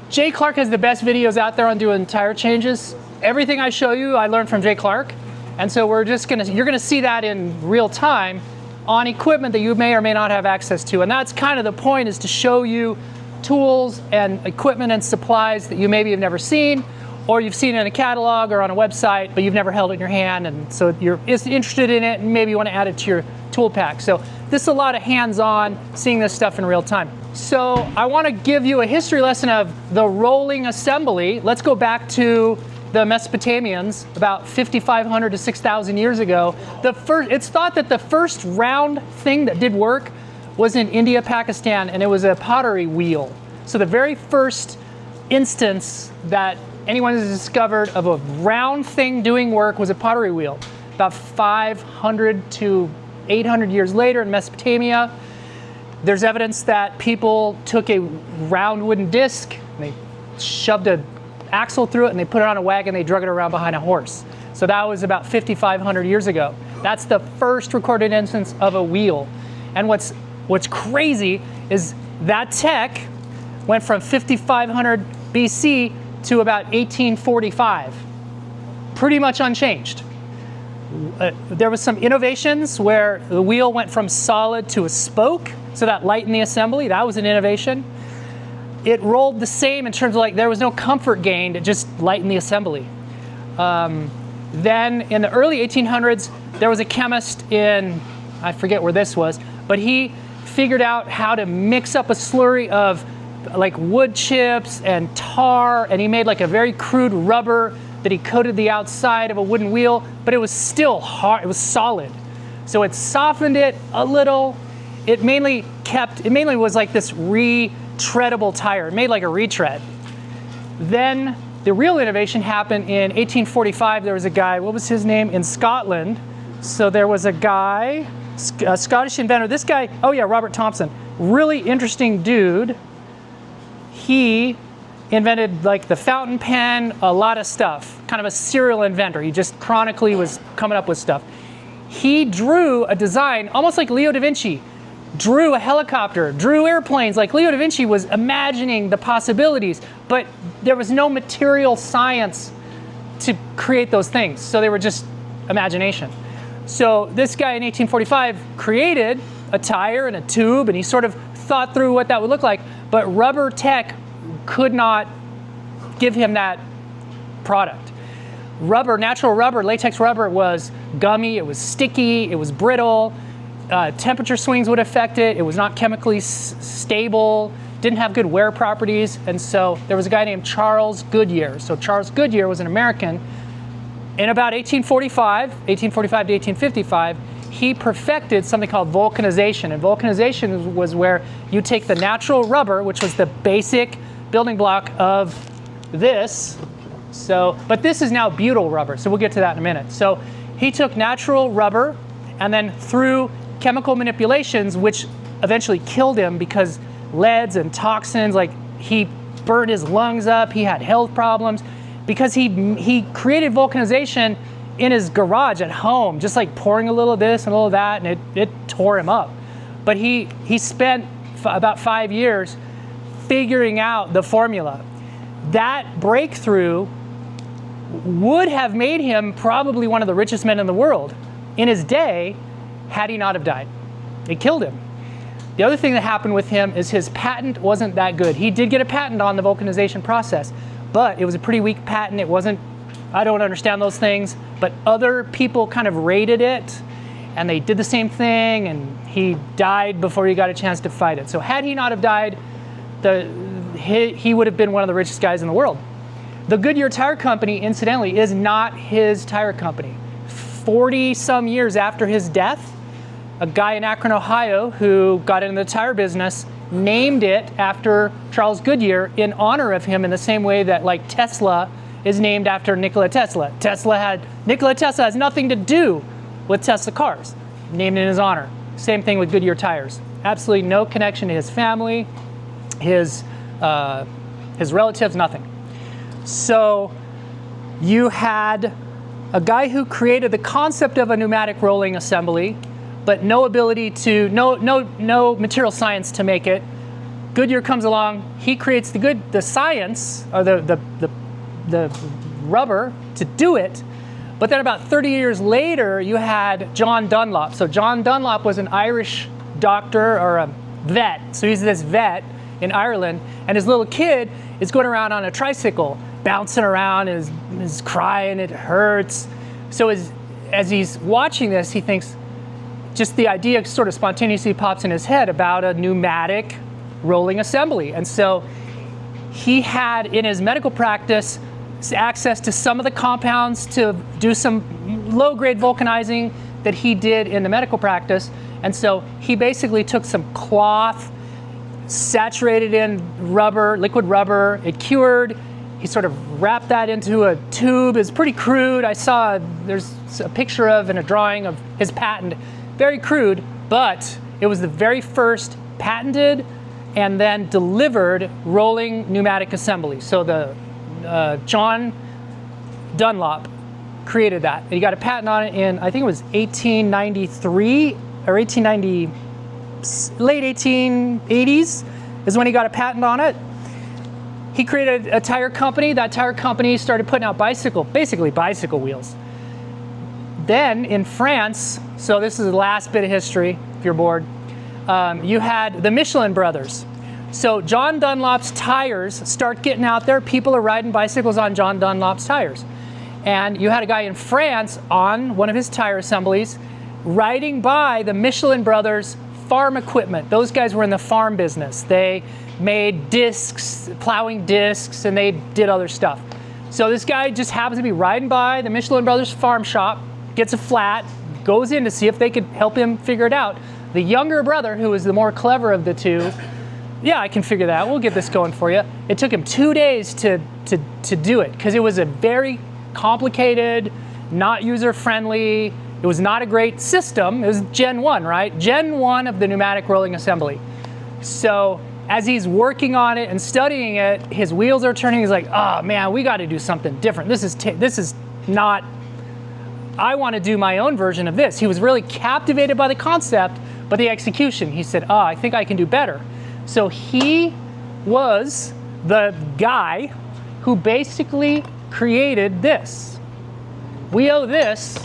Jay Clark has the best videos out there on doing tire changes. Everything I show you, I learned from Jay Clark. And so you're gonna see that in real time on equipment that you may or may not have access to. And that's kind of the point, is to show you tools and equipment and supplies that you maybe have never seen, or you've seen in a catalog or on a website, but you've never held it in your hand, and so you're interested in it and maybe you want to add it to your tool pack. So this is a lot of hands-on, seeing this stuff in real time. So I want to give you a history lesson of the rolling assembly. Let's go back to the Mesopotamians about 5,500 to 6,000 years ago. It's thought that the first round thing that did work was in India, Pakistan, and it was a pottery wheel. So the very first instance that anyone has discovered of a round thing doing work was a pottery wheel. About 500 to 800 years later in Mesopotamia, there's evidence that people took a round wooden disc, and they shoved an axle through it, and they put it on a wagon, they drug it around behind a horse. So that was about 5,500 years ago. That's the first recorded instance of a wheel. And what's crazy is that tech went from 5,500 BC to about 1845, pretty much unchanged. There was some innovations where the wheel went from solid to a spoke, so that lightened the assembly. That was an innovation. It rolled the same in terms of, like, there was no comfort gained, it just lightened the assembly. Then in the early 1800s, there was a chemist in, I forget where this was, but he figured out how to mix up a slurry of like wood chips and tar, and he made like a very crude rubber that he coated the outside of a wooden wheel, but it was still hard, it was solid. So it softened it a little. It mainly was like this retreadable tire. It made like a retread. Then the real innovation happened in 1845. There was a guy, what was his name, in Scotland. So there was a guy, a Scottish inventor. This guy, oh yeah, Robert Thompson. Really interesting dude. He invented like the fountain pen, a lot of stuff, kind of a serial inventor. He just chronically was coming up with stuff. He drew a design, almost like Leo da Vinci, drew a helicopter, drew airplanes. Like Leo da Vinci was imagining the possibilities, but there was no material science to create those things. So they were just imagination. So this guy in 1845 created a tire and a tube, and he sort of thought through what that would look like, but rubber tech could not give him that product. Rubber, natural rubber, latex rubber was gummy, it was sticky, it was brittle, temperature swings would affect it, it was not chemically stable, didn't have good wear properties, and so there was a guy named Charles Goodyear. So Charles Goodyear was an American. In about 1845 to 1855, he perfected something called vulcanization. And vulcanization was where you take the natural rubber, which was the basic building block of this. So, but this is now butyl rubber, so we'll get to that in a minute. So he took natural rubber, and then through chemical manipulations, which eventually killed him because leads and toxins, like he burned his lungs up, he had health problems, because he created vulcanization in his garage at home, just like pouring a little of this and a little of that, and it tore him up. But he spent about 5 years figuring out the formula. That breakthrough would have made him probably one of the richest men in the world in his day, had he not have died. It killed him. The other thing that happened with him is his patent wasn't that good. He did get a patent on the vulcanization process, but it was a pretty weak patent. It wasn't, I don't understand those things, but other people kind of rated it, and they did the same thing, and he died before he got a chance to fight it. So had he not have died, he would have been one of the richest guys in the world. The Goodyear Tire Company, incidentally, is not his tire company. 40 some years after his death, a guy in Akron, Ohio, who got into the tire business, named it after Charles Goodyear in honor of him, in the same way that like Tesla is named after Nikola Tesla. Nikola Tesla has nothing to do with Tesla cars, named in his honor. Same thing with Goodyear tires. Absolutely no connection to his family, his relatives, nothing. So you had a guy who created the concept of a pneumatic rolling assembly, but no ability to, no material science to make it. Goodyear comes along, he creates the science, or the rubber to do it. But then about 30 years later, you had John Dunlop. So John Dunlop was an Irish doctor or a vet. So he's this vet in Ireland, and his little kid is going around on a tricycle, bouncing around, and is crying, it hurts. So as he's watching this, he thinks, just the idea sort of spontaneously pops in his head about a pneumatic rolling assembly. And so he had in his medical practice access to some of the compounds to do some low-grade vulcanizing that he did in the medical practice. And so he basically took some cloth, saturated in rubber, liquid rubber, it cured. He sort of wrapped that into a tube. It's pretty crude. There's a picture of and a drawing of his patent. Very crude, but it was the very first patented and then delivered rolling pneumatic assembly. So the John Dunlop created that. He got a patent on it in, I think it was 1893 or late 1880s is when he got a patent on it. He created a tire company. That tire company started putting out basically bicycle wheels. Then in France, so this is the last bit of history, if you're bored, you had the Michelin brothers. So John Dunlop's tires start getting out there. People are riding bicycles on John Dunlop's tires. And you had a guy in France on one of his tire assemblies riding by the Michelin brothers farm equipment. Those guys were in the farm business. They made discs, plowing discs, and they did other stuff. So this guy just happens to be riding by the Michelin brothers farm shop, gets a flat, goes in to see if they could help him figure it out. The younger brother, who was the more clever of the two, yeah, I can figure that out. We'll get this going for you. It took him 2 days to do it because it was a very complicated, not user-friendly. It was not a great system. It was Gen 1, right? Gen 1 of the pneumatic rolling assembly. So as he's working on it and studying it, his wheels are turning. He's like, oh man, we got to do something different. This is not, I want to do my own version of this. He was really captivated by the concept, but the execution, he said, I think I can do better. So he was the guy who basically created this. We owe this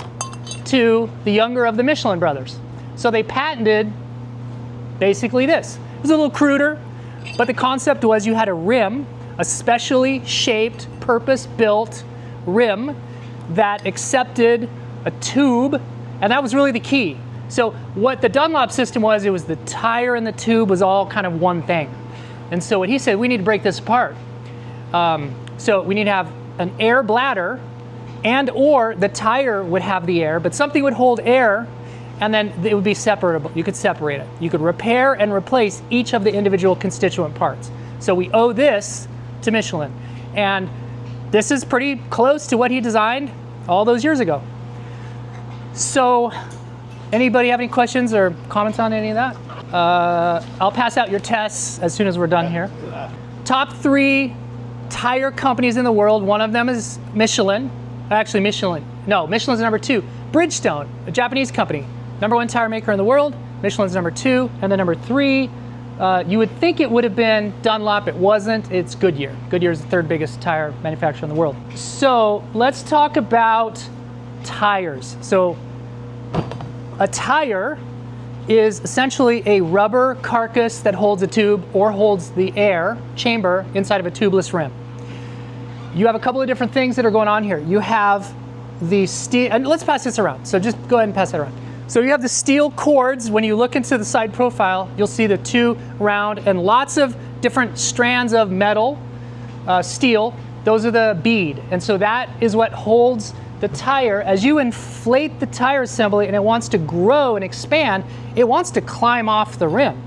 to the younger of the Michelin brothers. So they patented basically this. It was a little cruder, but the concept was you had a rim, a specially shaped, purpose-built rim that accepted a tube, and that was really the key. So what the Dunlop system was, it was the tire and the tube was all kind of one thing. And so what he said, we need to break this apart. So we need to have an air bladder, and or the tire would have the air, but something would hold air, and then it would be separable. You could separate it. You could repair and replace each of the individual constituent parts. So we owe this to Michelin. And this is pretty close to what he designed all those years ago. So anybody have any questions or comments on any of that? I'll pass out your tests as soon as we're done here. Top 3 tire companies in the world. One of them is Michelin. Actually, Michelin's number 2. Bridgestone, a Japanese company. Number 1 tire maker in the world. Michelin's number 2. And then number 3, you would think it would have been Dunlop. It wasn't. It's Goodyear. Goodyear is the 3rd biggest tire manufacturer in the world. So let's talk about tires. So a tire is essentially a rubber carcass that holds a tube or holds the air chamber inside of a tubeless rim. You have a couple of different things that are going on here. You have the steel, and let's pass this around. So just go ahead and pass that around. So you have the steel cords. When you look into the side profile, you'll see the 2 round and lots of different strands of metal, steel. Those are the bead. And so that is what holds the tire. As you inflate the tire assembly and it wants to grow and expand, it wants to climb off the rim.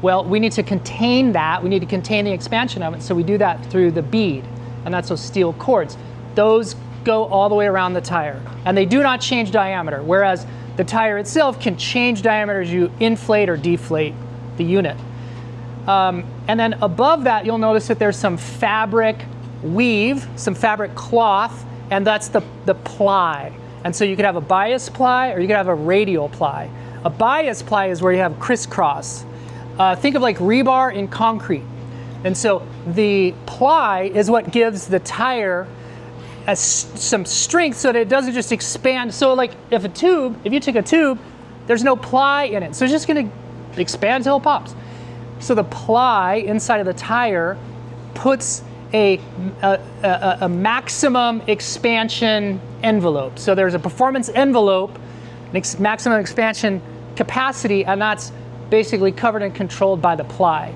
Well, we need to contain that. We need to contain the expansion of it. So we do that through the bead. And that's those steel cords. Those go all the way around the tire. And they do not change diameter, whereas the tire itself can change diameter as you inflate or deflate the unit. And then above that, you'll notice that there's some fabric weave, some fabric cloth, and that's the ply. And so you could have a bias ply or you could have a radial ply. A bias ply is where you have crisscross. Think of like rebar in concrete. And so the ply is what gives the tire some strength so that it doesn't just expand. So like if you take a tube, there's no ply in it. So it's just gonna expand until it pops. So the ply inside of the tire puts a maximum expansion envelope. So there's a performance envelope, maximum expansion capacity, and that's basically covered and controlled by the ply.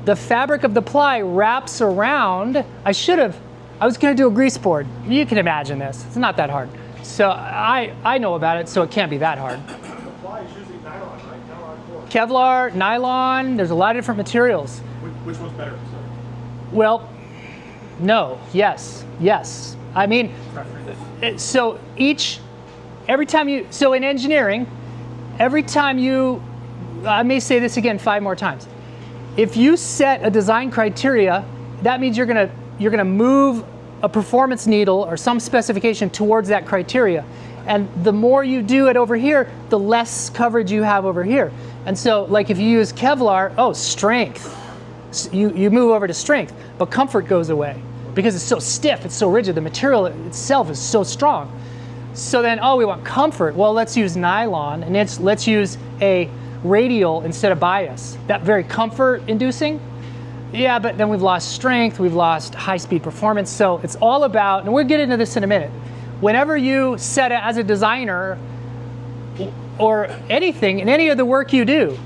The fabric of the ply wraps around, I was gonna do a grease board. You can imagine this, it's not that hard. So I know about it, so it can't be that hard. The ply is usually nylon, right? Kevlar, nylon, there's a lot of different materials. Which one's better? Well, no, yes. I mean, so in engineering, every time I may say this again 5 more times. If you set a design criteria, that means you're gonna move a performance needle or some specification towards that criteria. And the more you do it over here, the less coverage you have over here. And so like if you use Kevlar, strength. You move over to strength, but comfort goes away because it's so stiff, it's so rigid, the material itself is so strong. So then, we want comfort. Well, let's use nylon, and let's use a radial instead of bias. That very comfort inducing. Yeah, but then we've lost strength, we've lost high-speed performance. So it's all about, and we'll get into this in a minute, whenever you set it as a designer or anything, in any of the work you do,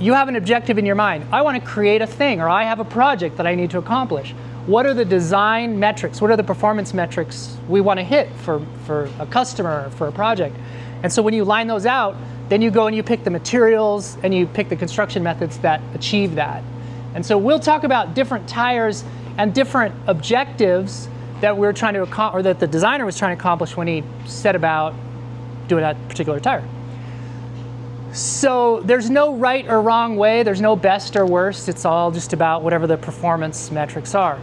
you have an objective in your mind. I want to create a thing, or I have a project that I need to accomplish. What are the design metrics? What are the performance metrics we want to hit for a customer, for a project? And so when you line those out, then you go and you pick the materials and you pick the construction methods that achieve that. And so we'll talk about different tires and different objectives that we're trying to accomplish, or that the designer was trying to accomplish when he set about doing that particular tire. So there's no right or wrong way, there's no best or worst, it's all just about whatever the performance metrics are.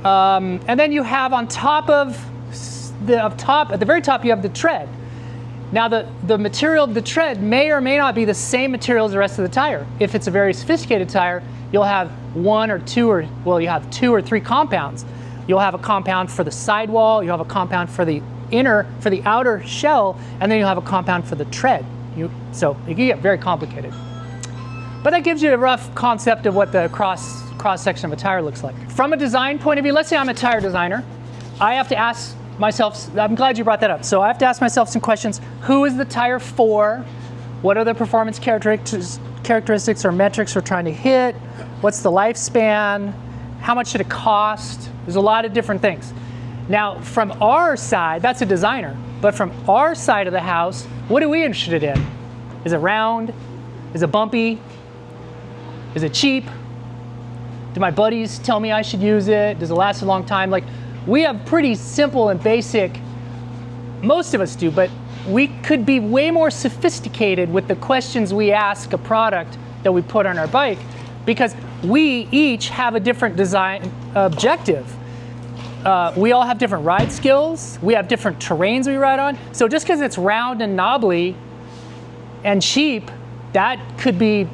And then you have on top of at the very top, you have the tread. Now the material of the tread may or may not be the same material as the rest of the tire. If it's a very sophisticated tire, you'll have you have 2 or 3 compounds. You'll have a compound for the sidewall, you'll have a compound for the outer shell, and then you'll have a compound for the tread. So it can get very complicated. But that gives you a rough concept of what the cross section of a tire looks like. From a design point of view, let's say I'm a tire designer. I have to ask myself, I'm glad you brought that up. So I have to ask myself some questions. Who is the tire for? What are the performance characteristics or metrics we're trying to hit? What's the lifespan? How much should it cost? There's a lot of different things. Now, from our side, that's a designer. But from our side of the house, what are we interested in? Is it round? Is it bumpy? Is it cheap? Do my buddies tell me I should use it? Does it last a long time? Like, we have pretty simple and basic, most of us do, but we could be way more sophisticated with the questions we ask a product that we put on our bike, because we each have a different design objective. We all have different ride skills. We have different terrains we ride on. So just because it's round and knobbly and cheap, that could be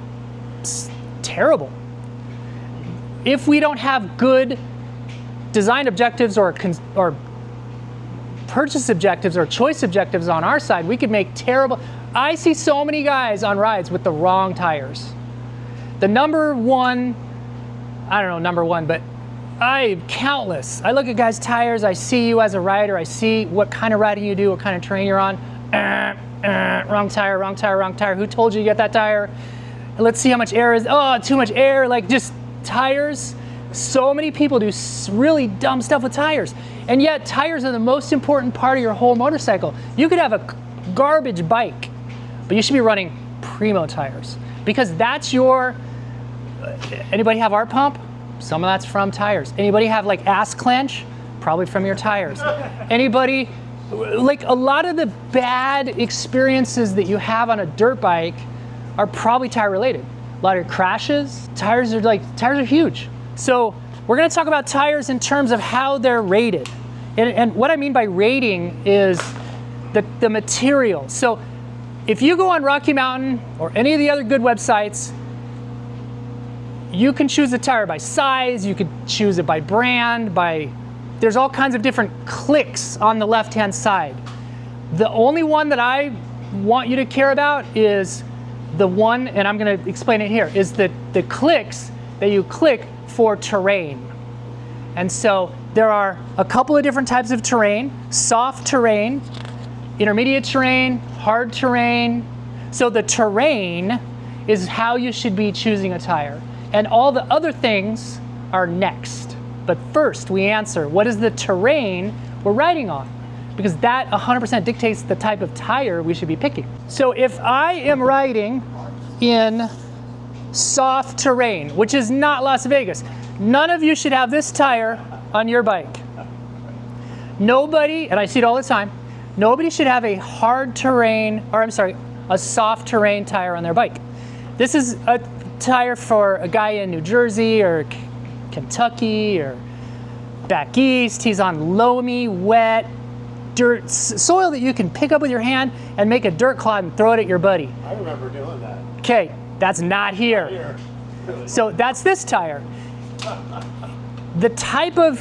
terrible. If we don't have good design objectives or purchase objectives or choice objectives on our side, we could make terrible. I see so many guys on rides with the wrong tires. The number one, but countless. I look at guys' tires, I see you as a rider, I see what kind of riding you do, what kind of terrain you're on. Wrong tire, wrong tire, wrong tire. Who told you to get that tire? Let's see how much air is, too much air, like just tires. So many people do really dumb stuff with tires. And yet tires are the most important part of your whole motorcycle. You could have a garbage bike, but you should be running primo tires, because that's anybody have art pump? Some of that's from tires. Anybody have like ass clench? Probably from your tires. Anybody, like a lot of the bad experiences that you have on a dirt bike are probably tire related. A lot of your crashes, tires are huge. So we're gonna talk about tires in terms of how they're rated. And what I mean by rating is the material. So if you go on Rocky Mountain or any of the other good websites, you can choose a tire by size, you could choose it by brand, there's all kinds of different clicks on the left-hand side. The only one that I want you to care about is the one, and I'm gonna explain it here, is the clicks that you click for terrain. And so there are a couple of different types of terrain: soft terrain, intermediate terrain, hard terrain. So the terrain is how you should be choosing a tire. And all the other things are next. But first we answer, what is the terrain we're riding on? Because that 100% dictates the type of tire we should be picking. So if I am riding in soft terrain, which is not Las Vegas, none of you should have this tire on your bike. Nobody, and I see it all the time, nobody should have a hard terrain, or I'm sorry, a soft terrain tire on their bike. This is a tire for a guy in New Jersey or Kentucky or back east. He's on loamy, wet, dirt, soil that you can pick up with your hand and make a dirt clod and throw it at your buddy. I remember doing that. Okay, that's not here. So that's this tire. The type of,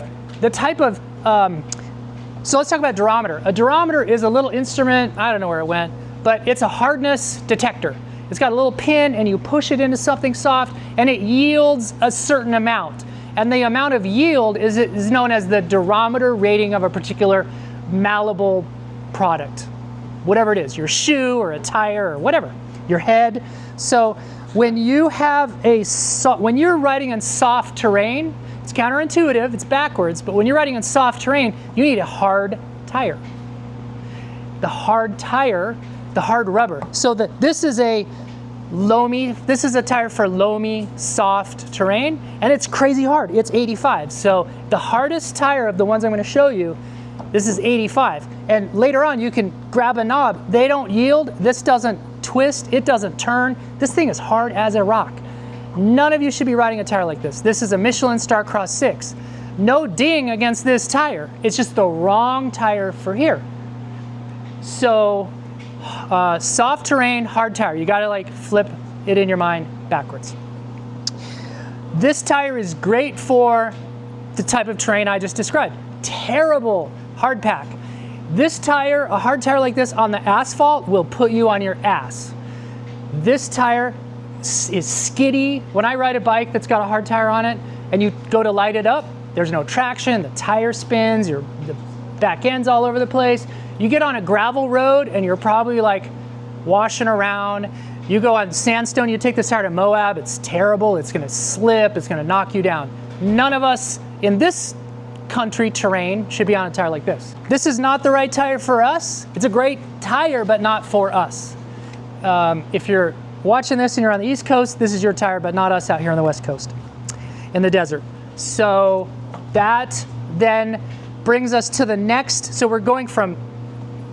so let's talk about durometer. A durometer is a little instrument, I don't know where it went, but it's a hardness detector. It's got a little pin and you push it into something soft and it yields a certain amount. And the amount of yield is known as the durometer rating of a particular malleable product. Whatever it is, your shoe or a tire or whatever, your head. So when you have when you're riding in soft terrain, it's counterintuitive, it's backwards, but when you're riding in soft terrain, you need a hard tire. The hard tire, the hard rubber. So this is a tire for loamy, soft terrain, and it's crazy hard. It's 85. So the hardest tire of the ones I'm going to show you, this is 85. And later on, you can grab a knob. They don't yield. This doesn't twist. It doesn't turn. This thing is hard as a rock. None of you should be riding a tire like this. This is a Michelin Starcross 6. No ding against this tire. It's just the wrong tire for here. So soft terrain, hard tire. You gotta like flip it in your mind backwards. This tire is great for the type of terrain I just described. Terrible hard pack. This tire, a hard tire like this on the asphalt will put you on your ass. This tire is skiddy. When I ride a bike that's got a hard tire on it and you go to light it up, there's no traction, the tire spins, the back end's all over the place. You get on a gravel road and you're probably like washing around. You go on sandstone, you take this tire to Moab, it's terrible, it's gonna slip, it's gonna knock you down. None of us in this country terrain should be on a tire like this. This is not the right tire for us. It's a great tire, but not for us. If you're watching this and you're on the East Coast, this is your tire, but not us out here on the West Coast in the desert. So that then brings us to the next. So we're going from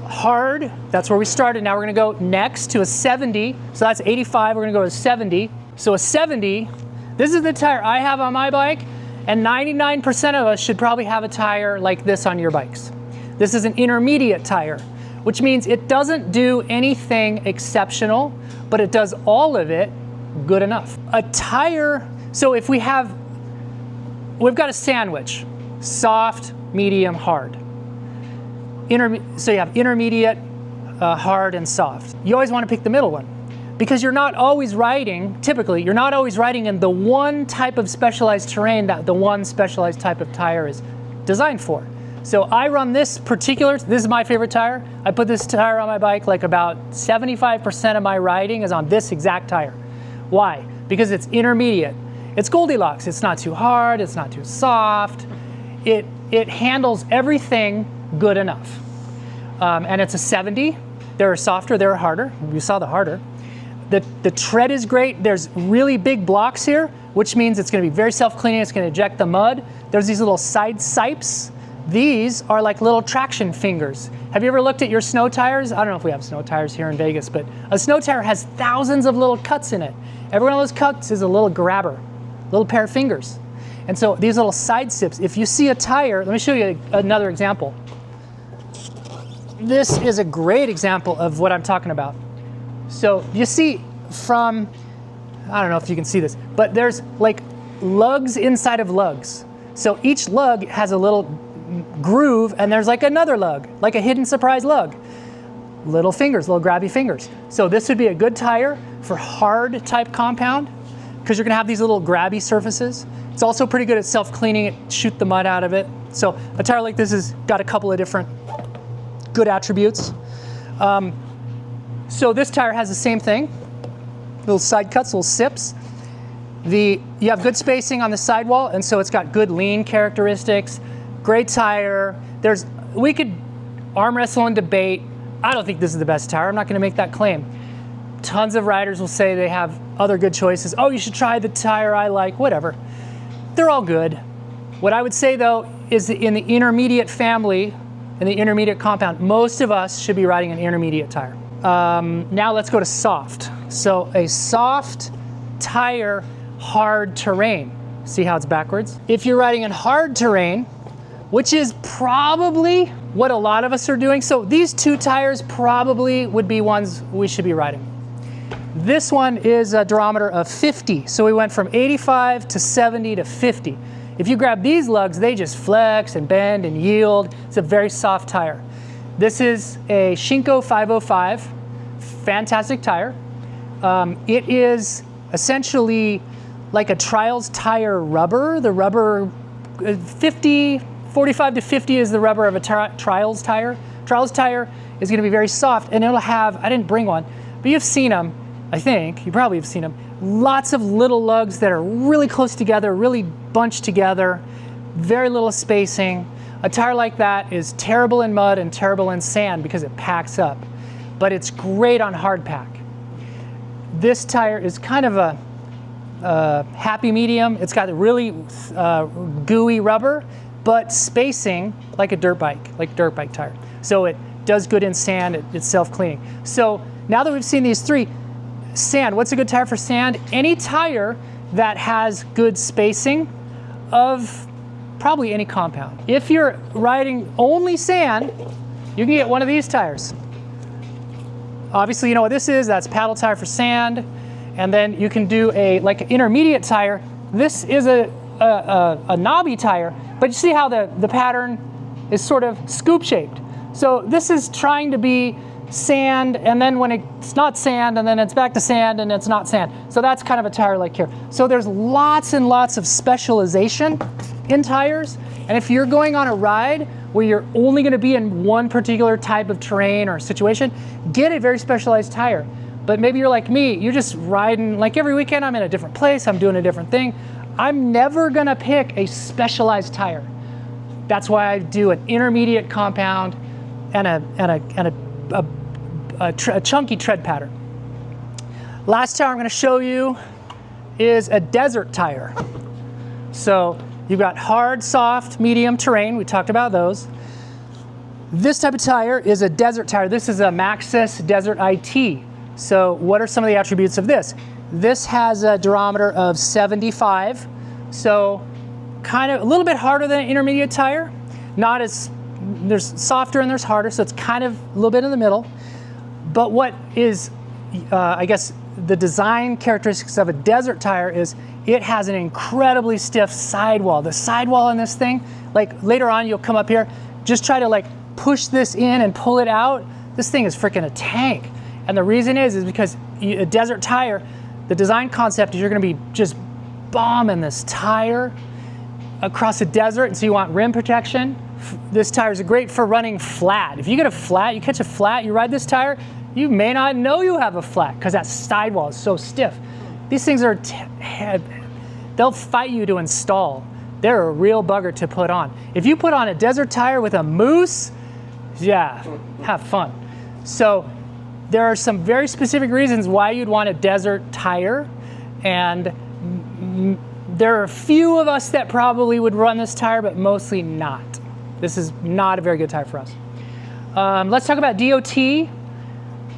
hard, that's where we started. Now we're gonna go next to a 70. So that's 85, we're gonna go to 70. So a 70, this is the tire I have on my bike, and 99% of us should probably have a tire like this on your bikes. This is an intermediate tire, which means it doesn't do anything exceptional, but it does all of it good enough. A tire, so if we've got a sandwich, soft, medium, hard. So you have intermediate, hard, and soft. You always want to pick the middle one because you're not always riding, typically, you're not always riding in the one type of specialized terrain that the one specialized type of tire is designed for. So I run this is my favorite tire. I put this tire on my bike, like about 75% of my riding is on this exact tire. Why? Because it's intermediate. It's Goldilocks. It's not too hard, it's not too soft. It handles everything good enough. And it's a 70. There are softer, there are harder. You saw the harder. The tread is great. There's really big blocks here, which means it's gonna be very self-cleaning. It's gonna eject the mud. There's these little side sipes. These are like little traction fingers. Have you ever looked at your snow tires? I don't know if we have snow tires here in Vegas, but a snow tire has thousands of little cuts in it. Every one of those cuts is a little grabber, little pair of fingers. And so these little side sips, if you see a tire, let me show you another example. This is a great example of what I'm talking about. So you see from, I don't know if you can see this, but there's like lugs inside of lugs. So each lug has a little groove, and there's like another lug, like a hidden surprise lug. Little fingers, little grabby fingers. So this would be a good tire for hard type compound, because you're gonna have these little grabby surfaces. It's also pretty good at self-cleaning it, shoot the mud out of it. So a tire like this has got a couple of different good attributes. So this tire has the same thing, little side cuts, little sips. You have good spacing on the sidewall, and so it's got good lean characteristics. Great tire. We could arm wrestle and debate. I don't think this is the best tire. I'm not going to make that claim. Tons of riders will say they have other good choices. Oh, you should try the tire I like, whatever. They're all good. What I would say though is that in the intermediate family, in the intermediate compound, most of us should be riding an intermediate tire. Now let's go to soft. So a soft tire, hard terrain. See how it's backwards? If you're riding in hard terrain, which is probably what a lot of us are doing. So these two tires probably would be ones we should be riding. This one is a durometer of 50. So we went from 85 to 70 to 50. If you grab these lugs, they just flex and bend and yield. It's a very soft tire. This is a Shinko 505, fantastic tire. It is essentially like a Trials tire rubber. The rubber, 45 to 50 is the rubber of a Trials tire. Trials tire is going to be very soft, and it'll have, I didn't bring one, but you've seen them, I think, you probably have seen them, lots of little lugs that are really close together, really bunched together, very little spacing. A tire like that is terrible in mud and terrible in sand because it packs up, but it's great on hard pack. This tire is kind of a happy medium. It's got a really gooey rubber, but spacing like a dirt bike tire. So it does good in sand, it's self-cleaning. So now that we've seen these three, sand, what's a good tire for sand? Any tire that has good spacing of probably any compound. If you're riding only sand, you can get one of these tires. Obviously you know what this is, that's paddle tire for sand. And then you can do like an intermediate tire. This is a knobby tire, but you see how the pattern is sort of scoop shaped. So this is trying to be sand, and then when it's not sand, and then it's back to sand, and it's not sand. So that's kind of a tire like here. So there's lots and lots of specialization in tires. And if you're going on a ride where you're only gonna be in one particular type of terrain or situation, get a very specialized tire. But maybe you're like me, you're just riding, like every weekend I'm in a different place, I'm doing a different thing. I'm never gonna pick a specialized tire. That's why I do an intermediate compound and a chunky tread pattern. Last tire I'm gonna show you is a desert tire. So you've got hard, soft, medium terrain, we talked about those. This type of tire is a desert tire. This is a Mousses Desert IT. So what are some of the attributes of this? This has a durometer of 75. So kind of a little bit harder than an intermediate tire. Not as, there's softer and there's harder, so it's kind of a little bit in the middle. But what is, I guess, the design characteristics of a desert tire is it has an incredibly stiff sidewall. The sidewall on this thing, like later on you'll come up here, just try to like push this in and pull it out. This thing is freaking a tank. And the reason is because a desert tire, the design concept is you're gonna be just bombing this tire across the desert, and so you want rim protection. This tire is great for running flat. If you get a flat, you catch a flat, you ride this tire, you may not know you have a flat because that sidewall is so stiff. These things are, they'll fight you to install. They're a real bugger to put on. If you put on a desert tire with a Mousse, yeah, have fun. So there are some very specific reasons why you'd want a desert tire, and there are a few of us that probably would run this tire, but mostly not. This is not a very good tire for us. Let's talk about DOT.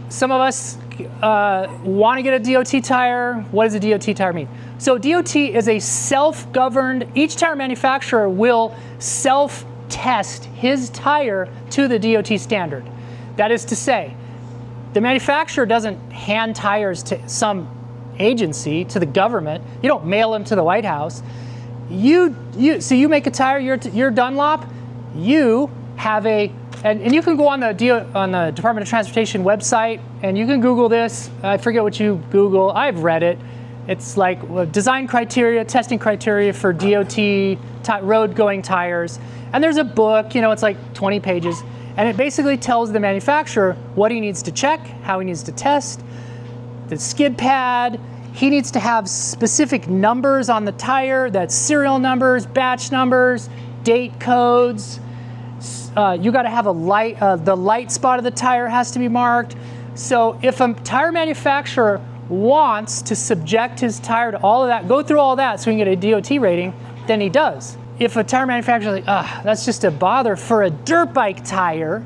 Some of us want to get a DOT tire. What does a DOT tire mean? So DOT is a self-governed, each tire manufacturer will self-test his tire to the DOT standard. That is to say, the manufacturer doesn't hand tires to some agency, to the government. You don't mail them to the White House. So you make a tire, you're Dunlop, you have and you can go on the Department of Transportation website and you can Google this. I forget what you Google. I've read it. It's like design criteria, testing criteria for DOT road going tires. And there's a book, it's like 20 pages. And it basically tells the manufacturer what he needs to check, how he needs to test, the skid pad. He needs to have specific numbers on the tire, that's serial numbers, batch numbers, date codes. You got to have a light, the light spot of the tire has to be marked. So if a tire manufacturer wants to subject his tire to all of that, go through all that so he can get a DOT rating, then he does. If a tire manufacturer is like, that's just a bother for a dirt bike tire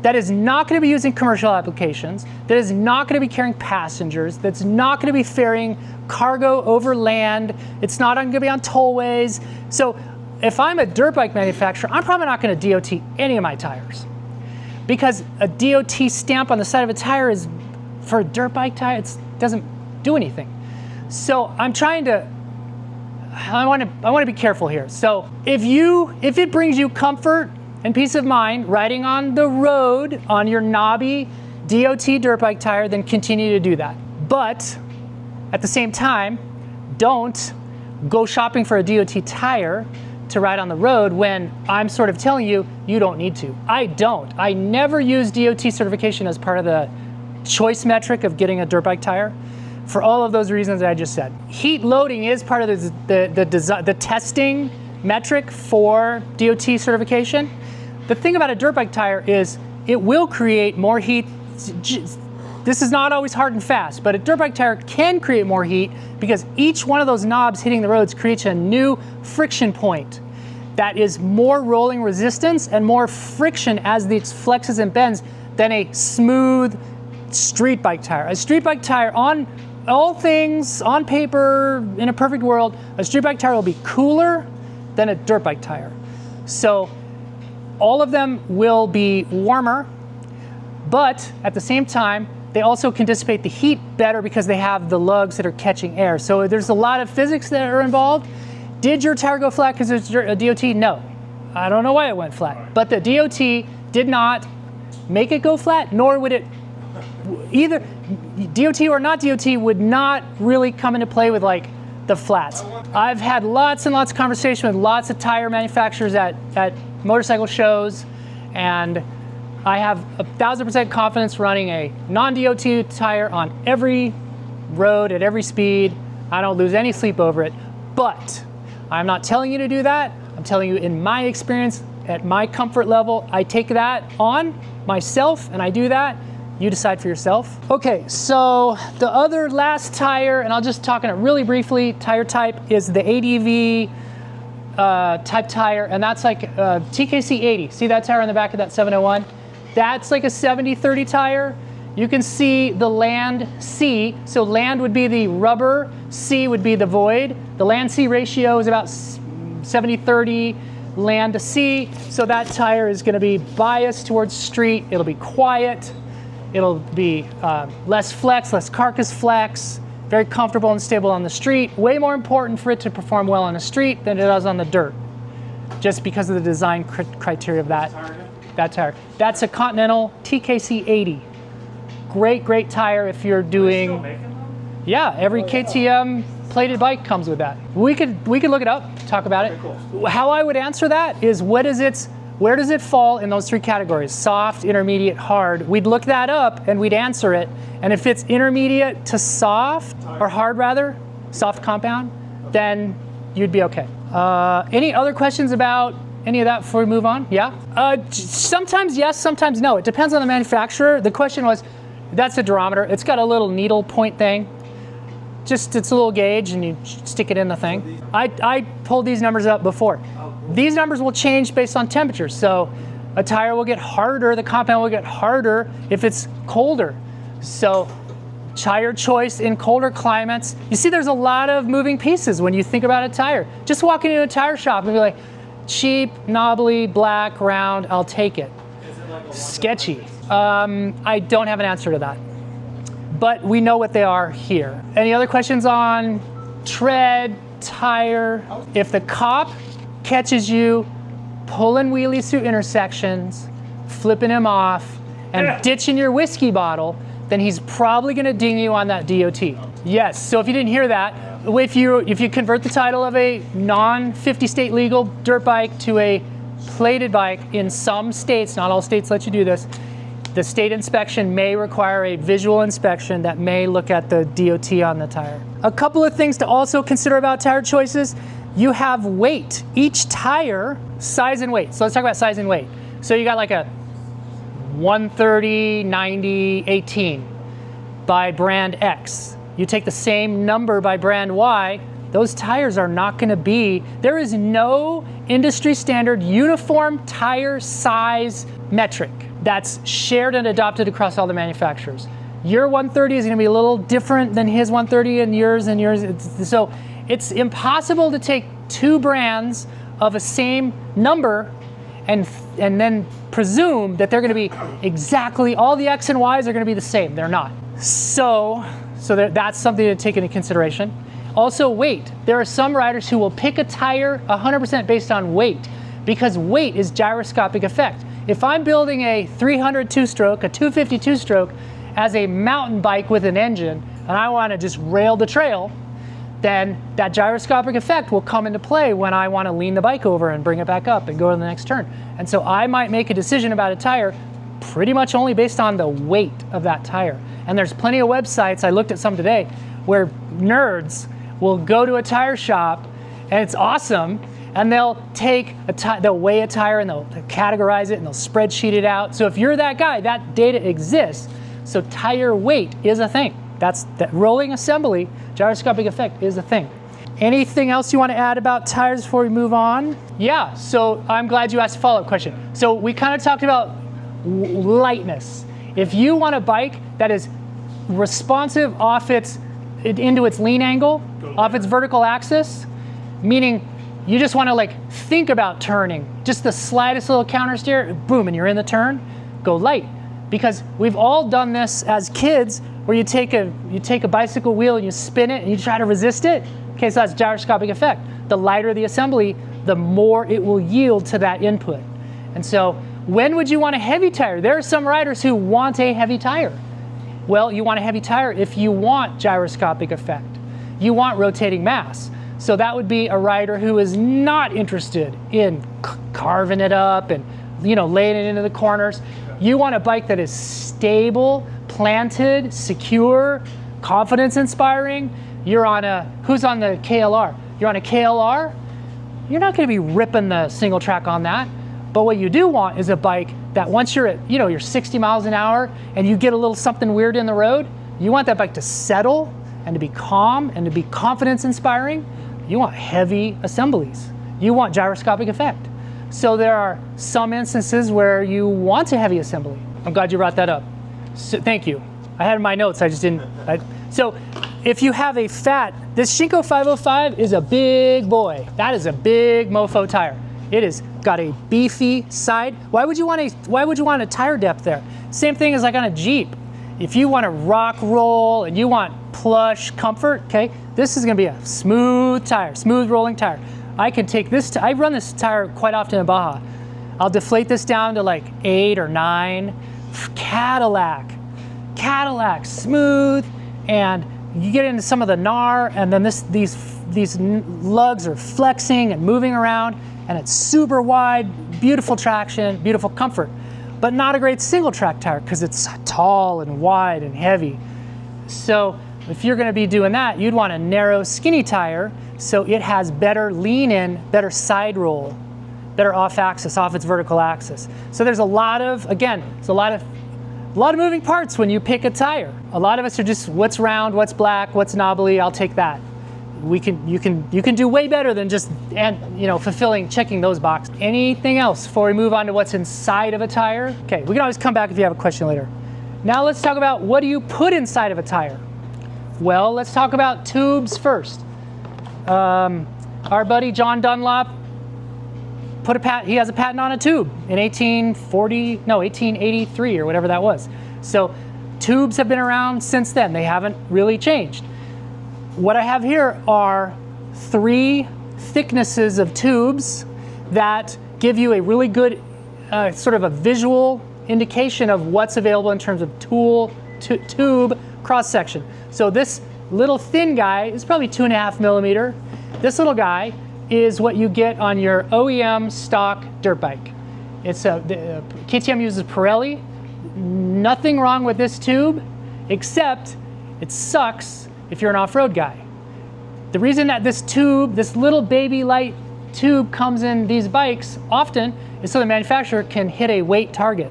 that is not going to be used in commercial applications, that is not going to be carrying passengers, that's not going to be ferrying cargo over land, it's not going to be on tollways. So if I'm a dirt bike manufacturer, I'm probably not going to DOT any of my tires, because a DOT stamp on the side of a tire is, for a dirt bike tire, it doesn't do anything. So I'm trying to, I want to be careful here. So if it brings you comfort and peace of mind riding on the road on your knobby DOT dirt bike tire, then continue to do that. But at the same time, don't go shopping for a DOT tire to ride on the road when I'm sort of telling you, you don't need to. I never use DOT certification as part of the choice metric of getting a dirt bike tire, for all of those reasons that I just said. Heat loading is part of the testing metric for DOT certification. The thing about a dirt bike tire is it will create more heat. This is not always hard and fast, but a dirt bike tire can create more heat because each one of those knobs hitting the roads creates a new friction point that is more rolling resistance and more friction as it flexes and bends than a smooth street bike tire. A street bike tire, on all things, on paper, in a perfect world, a street bike tire will be cooler than a dirt bike tire. So all of them will be warmer, but at the same time, they also can dissipate the heat better because they have the lugs that are catching air. So there's a lot of physics that are involved. Did your tire go flat because it's a DOT? No. I don't know why it went flat. But the DOT did not make it go flat, nor would it, either DOT or not DOT would not really come into play with like the flats. I've had lots and lots of conversation with lots of tire manufacturers at motorcycle shows, and I have 1,000% confidence running a non-DOT tire on every road at every speed. I don't lose any sleep over it, but I'm not telling you to do that. I'm telling you, in my experience, at my comfort level, I take that on myself and I do that. You decide for yourself. Okay, so the other last tire, and I'll just talk on it really briefly, tire type is the ADV type tire, and that's like TKC 80. See that tire on the back of that 701? That's like a 70-30 tire. You can see the land C. So land would be the rubber, C would be the void. The land C ratio is about 70-30 land to C. So that tire is going to be biased towards street. It'll be quiet. It'll be less flex, less carcass flex, very comfortable and stable on the street. Way more important for it to perform well on the street than it does on the dirt, just because of the design criteria of that tire. That's a Continental TKC 80. Great, great tire if you're doing. Still making them? Yeah, every KTM plated bike comes with that. We could look it up, talk about it. Cool. How I would answer that is where does it fall in those three categories? Soft, intermediate, hard. We'd look that up and we'd answer it. And if it's intermediate to soft, or hard rather, soft compound, then you'd be okay. Any other questions about any of that before we move on? Yeah? Sometimes yes, sometimes no. It depends on the manufacturer. The question was, that's a durometer. It's got a little needle point thing. Just, it's a little gauge and you stick it in the thing. I pulled these numbers up before. These numbers will change based on temperature. So a tire will get harder, the compound will get harder if it's colder. So tire choice in colder climates. You see there's a lot of moving pieces when you think about a tire. Just walking into a tire shop and be like, cheap, knobbly, black, round, I'll take it. Sketchy. I don't have an answer to that. but we know what they are here. Any other questions on tread, tire? If the cop catches you pulling wheelies through intersections, flipping him off, and ditching your whiskey bottle, then he's probably gonna ding you on that DOT. Yes, so if you didn't hear that, if you convert the title of a non-50 state legal dirt bike to a plated bike in some states, not all states let you do this, the state inspection may require a visual inspection that may look at the DOT on the tire. A couple of things to also consider about tire choices. You have weight. Each tire, size and weight. So let's talk about size and weight. So you got like a 130, 90, 18 by brand X. You take the same number by brand Y, those tires are not gonna be, there is no industry standard uniform tire size metric that's shared and adopted across all the manufacturers. Your 130 is gonna be a little different than his 130 and yours. So it's impossible to take two brands of a same number and then presume that they're gonna be exactly, all the X and Y's are gonna be the same. They're not. So that's something to take into consideration. Also weight. There are some riders who will pick a tire 100% based on weight because weight is gyroscopic effect. If I'm building a 300 two-stroke, a 250 two-stroke as a mountain bike with an engine and I wanna just rail the trail, then that gyroscopic effect will come into play when I wanna lean the bike over and bring it back up and go to the next turn. And so I might make a decision about a tire pretty much only based on the weight of that tire. And there's plenty of websites, I looked at some today, where nerds will go to a tire shop and it's awesome, and they'll take they'll weigh a tire and they'll categorize it and they'll spreadsheet it out. So if you're that guy, that data exists. So tire weight is a thing. That rolling assembly, gyroscopic effect is a thing. Anything else you want to add about tires before we move on? Yeah, so I'm glad you asked a follow-up question. So we kind of talked about lightness. If you want a bike that is responsive into its lean angle, off its vertical axis, meaning you just want to like think about turning, just the slightest little counter steer, boom, and you're in the turn, go light. Because we've all done this as kids where you take a bicycle wheel and you spin it and you try to resist it. Okay, so that's gyroscopic effect. The lighter the assembly, the more it will yield to that input. And so when would you want a heavy tire? There are some riders who want a heavy tire. Well, you want a heavy tire if you want gyroscopic effect. You want rotating mass. So that would be a rider who is not interested in carving it up and laying it into the corners. You want a bike that is stable, planted, secure, confidence inspiring. You're on who's on the KLR? You're on a KLR? You're not gonna be ripping the single track on that. But what you do want is a bike that once you're at, you're 60 miles an hour and you get a little something weird in the road, you want that bike to settle and to be calm and to be confidence inspiring. You want heavy assemblies. You want gyroscopic effect. So there are some instances where you want a heavy assembly. I'm glad you brought that up. So, thank you. I had in my notes, I just didn't. So if you have a this Shinko 505 is a big boy. That is a big mofo tire. It has got a beefy side. Why would you want a tire depth there? Same thing as like on a Jeep. If you want to rock roll and you want plush comfort, okay, this is gonna be a smooth tire, smooth rolling tire. I can take this, I run this tire quite often in Baja. I'll deflate this down to like 8 or 9. Cadillac, smooth, and you get into some of the gnar, and then these lugs are flexing and moving around, and it's super wide, beautiful traction, beautiful comfort, but not a great single track tire because it's tall and wide and heavy. So if you're gonna be doing that, you'd want a narrow, skinny tire so it has better lean in, better side roll, better off axis, off its vertical axis. So there's a lot of moving parts when you pick a tire. A lot of us are just what's round, what's black, what's knobbly, I'll take that. You can do way better than just checking those boxes. Anything else before we move on to what's inside of a tire? Okay, we can always come back if you have a question later. Now let's talk about what do you put inside of a tire? Well, let's talk about tubes first. Our buddy John Dunlop he has a patent on a tube in 1883 or whatever that was. So Tubes have been around since then. They haven't really changed. What I have here are 3 thicknesses of tubes that give you a really good sort of a visual indication of what's available in terms of tube cross section. So this little thin guy is probably 2.5 millimeter. This little guy is what you get on your OEM stock dirt bike. KTM uses Pirelli. Nothing wrong with this tube, except it sucks if you're an off-road guy. The reason that this tube, this little baby light tube comes in these bikes often is so the manufacturer can hit a weight target.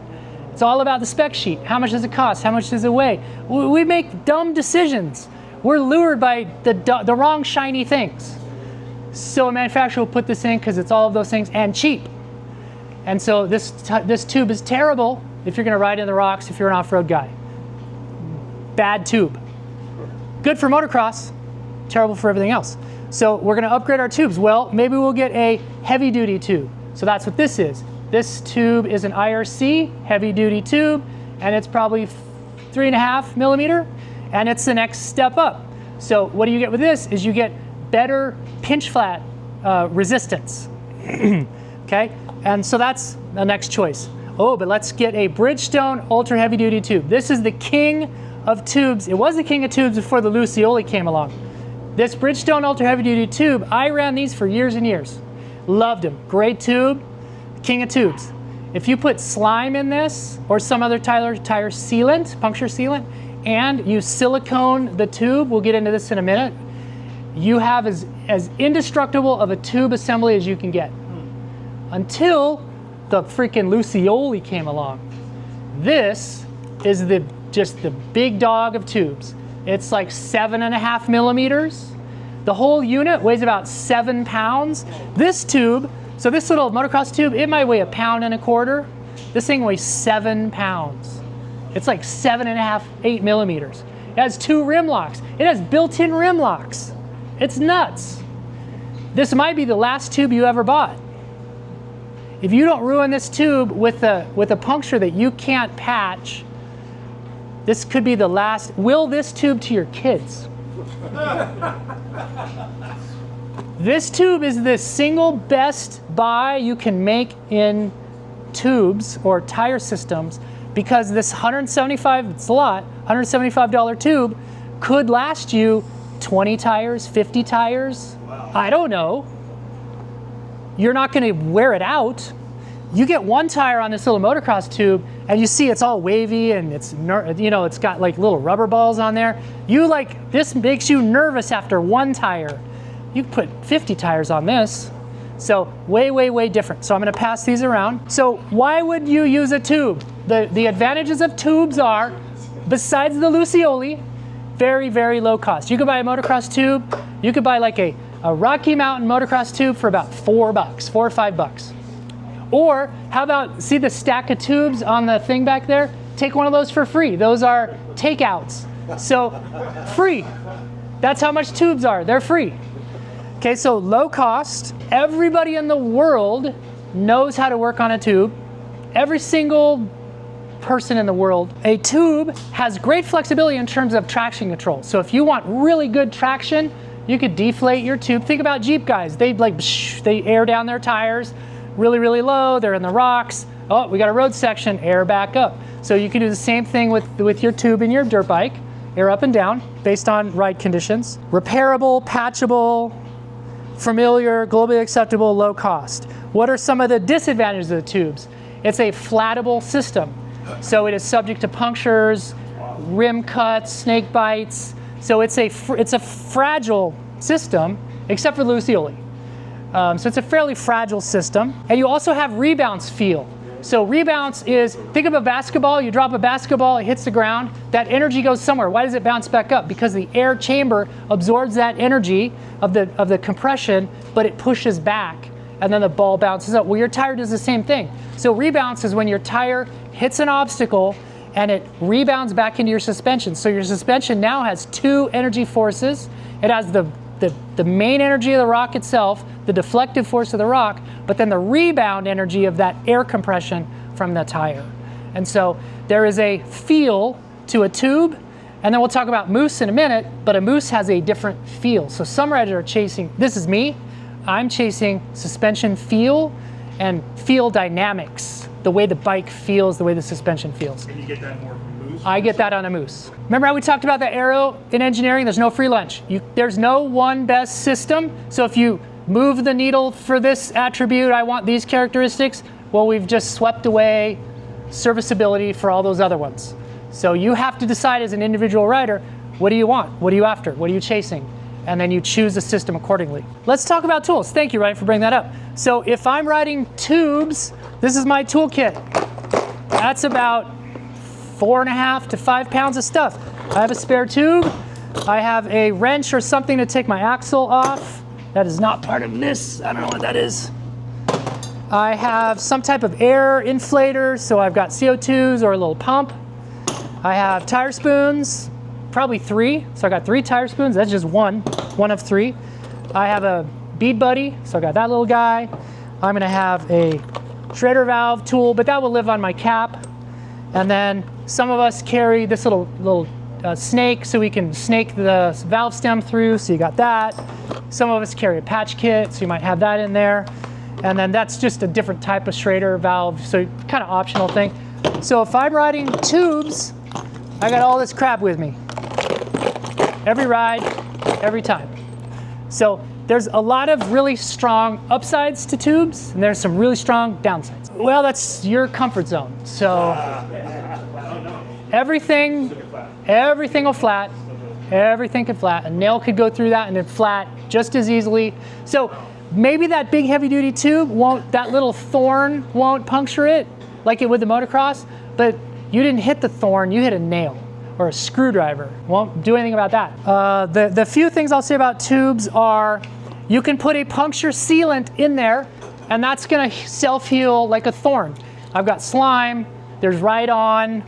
It's all about the spec sheet. How much does it cost? How much does it weigh? We make dumb decisions. We're lured by the wrong shiny things. So a manufacturer will put this in because it's all of those things and cheap. And so this tube is terrible if you're going to ride in the rocks, if you're an off-road guy. Bad tube. Good for motocross, terrible for everything else. So we're going to upgrade our tubes. Well, maybe we'll get a heavy-duty tube. So that's what this is. This tube is an IRC heavy-duty tube, and it's probably 3.5 millimeter, and it's the next step up. So what do you get with this is you get better pinch flat resistance. Okay, and so that's the next choice. Oh, but let's get a Bridgestone ultra heavy duty tube. This is the king of tubes. It was the king of tubes before the Lucioli came along. This Bridgestone ultra heavy duty tube, I ran these for years and years. Loved them. Great tube, king of tubes. If you put slime in this or some other tire sealant, puncture sealant, and you silicone the tube, we'll get into this in a minute, you have as indestructible of a tube assembly as you can get. Until the freaking Lucioli came along. This is just the big dog of tubes. It's like 7.5 millimeters. The whole unit weighs about 7 pounds. This tube, so this little motocross tube, it might weigh 1.25 pounds. This thing weighs 7 pounds. It's like 7.5, 8 millimeters. It has 2 rim locks. It has built-in rim locks. It's nuts. This might be the last tube you ever bought. If you don't ruin this tube with a puncture that you can't patch, this could be the last. Will this tube to your kids. This tube is the single best buy you can make in tubes or tire systems, because this $175 tube could last you 20 tires, 50 tires. Wow. I don't know. You're not going to wear it out. You get one tire on this little motocross tube and you see it's all wavy and it's got like little rubber balls on there. This makes you nervous after one tire. You can put 50 tires on this. So way, way, way different. So I'm going to pass these around. So why would you use a tube? The advantages of tubes are, besides the Lucioli, very, very low cost. You could buy a motocross tube. You could buy like a Rocky Mountain motocross tube for about $4 or $5. Or how about, see the stack of tubes on the thing back there? Take one of those for free. Those are takeouts. So free. That's how much tubes are. They're free. Okay, so low cost. Everybody in the world knows how to work on a tube. Every single person in the world. A tube has great flexibility in terms of traction control. So if you want really good traction, you could deflate your tube. Think about Jeep guys. They air down their tires really, really low. They're in the rocks. Oh, we got a road section, air back up. So you can do the same thing with your tube in your dirt bike, air up and down based on ride conditions. Repairable, patchable, familiar, globally acceptable, low cost. What are some of the disadvantages of the tubes? It's a flattable system. So it is subject to punctures, rim cuts, snake bites. So it's a fragile system, except for Lucioli. So it's a fairly fragile system. And you also have rebounce feel. So rebounds is, think of a basketball, you drop a basketball, it hits the ground, that energy goes somewhere. Why does it bounce back up? Because the air chamber absorbs that energy of the compression, but it pushes back, and then the ball bounces up. Well, your tire does the same thing. So rebounce is when your tire hits an obstacle and it rebounds back into your suspension. So your suspension now has 2 energy forces. It has the main energy of the rock itself, the deflective force of the rock, but then the rebound energy of that air compression from the tire. And so there is a feel to a tube, and then we'll talk about Mousse in a minute, but a Mousse has a different feel. So some riders are chasing, this is me, I'm chasing suspension feel and feel dynamics, the way the bike feels, the way the suspension feels. And you get that more from Mousse? I get that on a Mousse. Remember how we talked about the aero in engineering? There's no free lunch. There's no one best system. So if you move the needle for this attribute, I want these characteristics, well, we've just swept away serviceability for all those other ones. So you have to decide as an individual rider, what do you want? What are you after? What are you chasing? And then you choose a system accordingly. Let's talk about tools. Thank you, Ryan, for bringing that up. So if I'm riding tubes, this is my toolkit. That's about 4.5 to 5 pounds of stuff. I have a spare tube. I have a wrench or something to take my axle off. That is not part of this. I don't know what that is. I have some type of air inflator, so I've got CO2s or a little pump. I have tire spoons, probably 3. So I got 3 tire spoons. That's just one of 3. I have a bead buddy, so I got that little guy. I'm gonna have a shredder valve tool, but that will live on my cap. And then some of us carry this little snake, so we can snake the valve stem through, so you got that. Some of us carry a patch kit, so you might have that in there. And then that's just a different type of Schrader valve, so kind of optional thing. So if I'm riding tubes, I got all this crap with me. Every ride, every time. So there's a lot of really strong upsides to tubes, and there's some really strong downsides. Well, that's your comfort zone. So everything will flat. Everything can flat. A nail could go through that and it flat just as easily. So maybe that big heavy duty tube that little thorn won't puncture it like it would the motocross, but you didn't hit the thorn, you hit a nail or a screwdriver. Won't do anything about that. The few things I'll say about tubes are you can put a puncture sealant in there and that's gonna self-heal like a thorn. I've got slime, there's ride-on,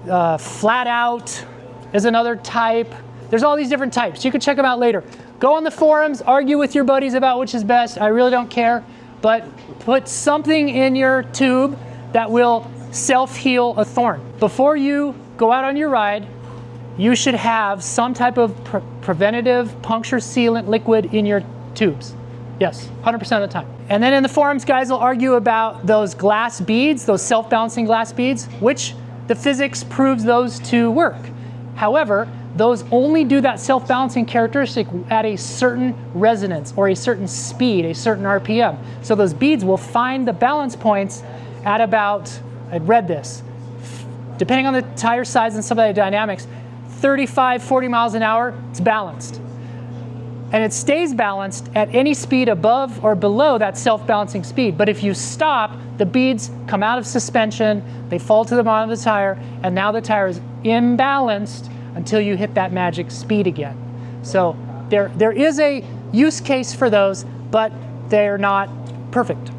flat out is another type. There's all these different types. You can check them out later. Go on the forums, argue with your buddies about which is best. I really don't care, but put something in your tube that will self-heal a thorn. Before you go out on your ride, you should have some type of preventative puncture sealant liquid in your tubes. Yes, 100% of the time. And then in the forums, guys will argue about those glass beads, those self-balancing glass beads, which the physics proves those to work. However, those only do that self-balancing characteristic at a certain resonance or a certain speed, a certain RPM. So those beads will find the balance points at about, I read this, depending on the tire size and some of the dynamics, 35, 40 miles an hour, it's balanced. And it stays balanced at any speed above or below that self-balancing speed. But if you stop, the beads come out of suspension, they fall to the bottom of the tire, and now the tire is imbalanced until you hit that magic speed again. So there is a use case for those, but they're not perfect.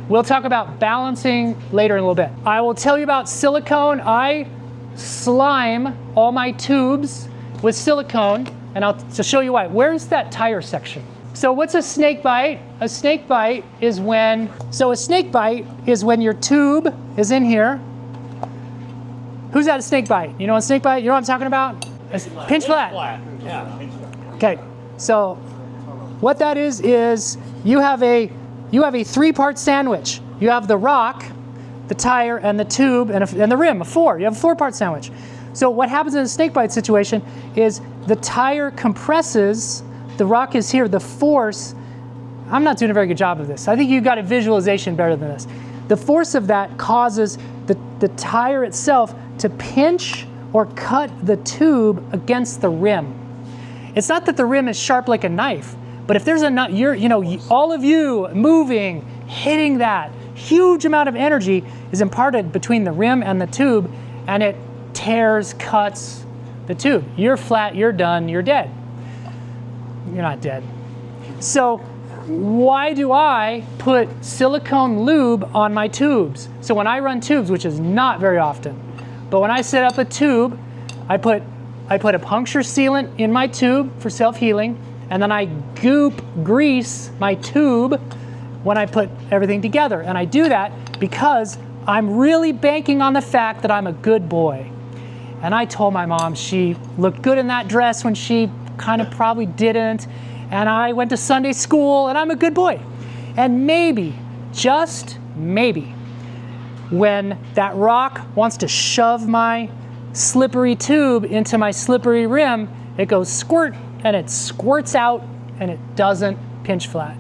We'll talk about balancing later in a little bit. I will tell you about silicone. I slime all my tubes with silicone, and to show you why. Where's that tire section? So what's a snake bite? A snake bite is when your tube is in here. Who's had a snake bite? You know a snake bite? You know what I'm talking about? Pinch flat. Yeah. Okay, so what that is you have a 3-part sandwich. You have the rock, the tire, and the tube, and the rim, a 4. You have a 4-part sandwich. So what happens in a snake bite situation is the tire compresses, the rock is here, the force, I'm not doing a very good job of this. I think you've got a visualization better than this. The force of that causes the tire itself to pinch or cut the tube against the rim. It's not that the rim is sharp like a knife, but if there's all of you moving, hitting that, huge amount of energy is imparted between the rim and the tube, and it tears, cuts the tube. You're flat, you're done, you're dead. You're not dead. So why do I put silicone lube on my tubes? So when I run tubes, which is not very often, but when I set up a tube, I put a puncture sealant in my tube for self-healing, and then I grease my tube when I put everything together. And I do that because I'm really banking on the fact that I'm a good boy. And I told my mom she looked good in that dress when she kind of probably didn't. And I went to Sunday school and I'm a good boy. And maybe, just maybe, when that rock wants to shove my slippery tube into my slippery rim, it goes squirt and it squirts out and it doesn't pinch flat.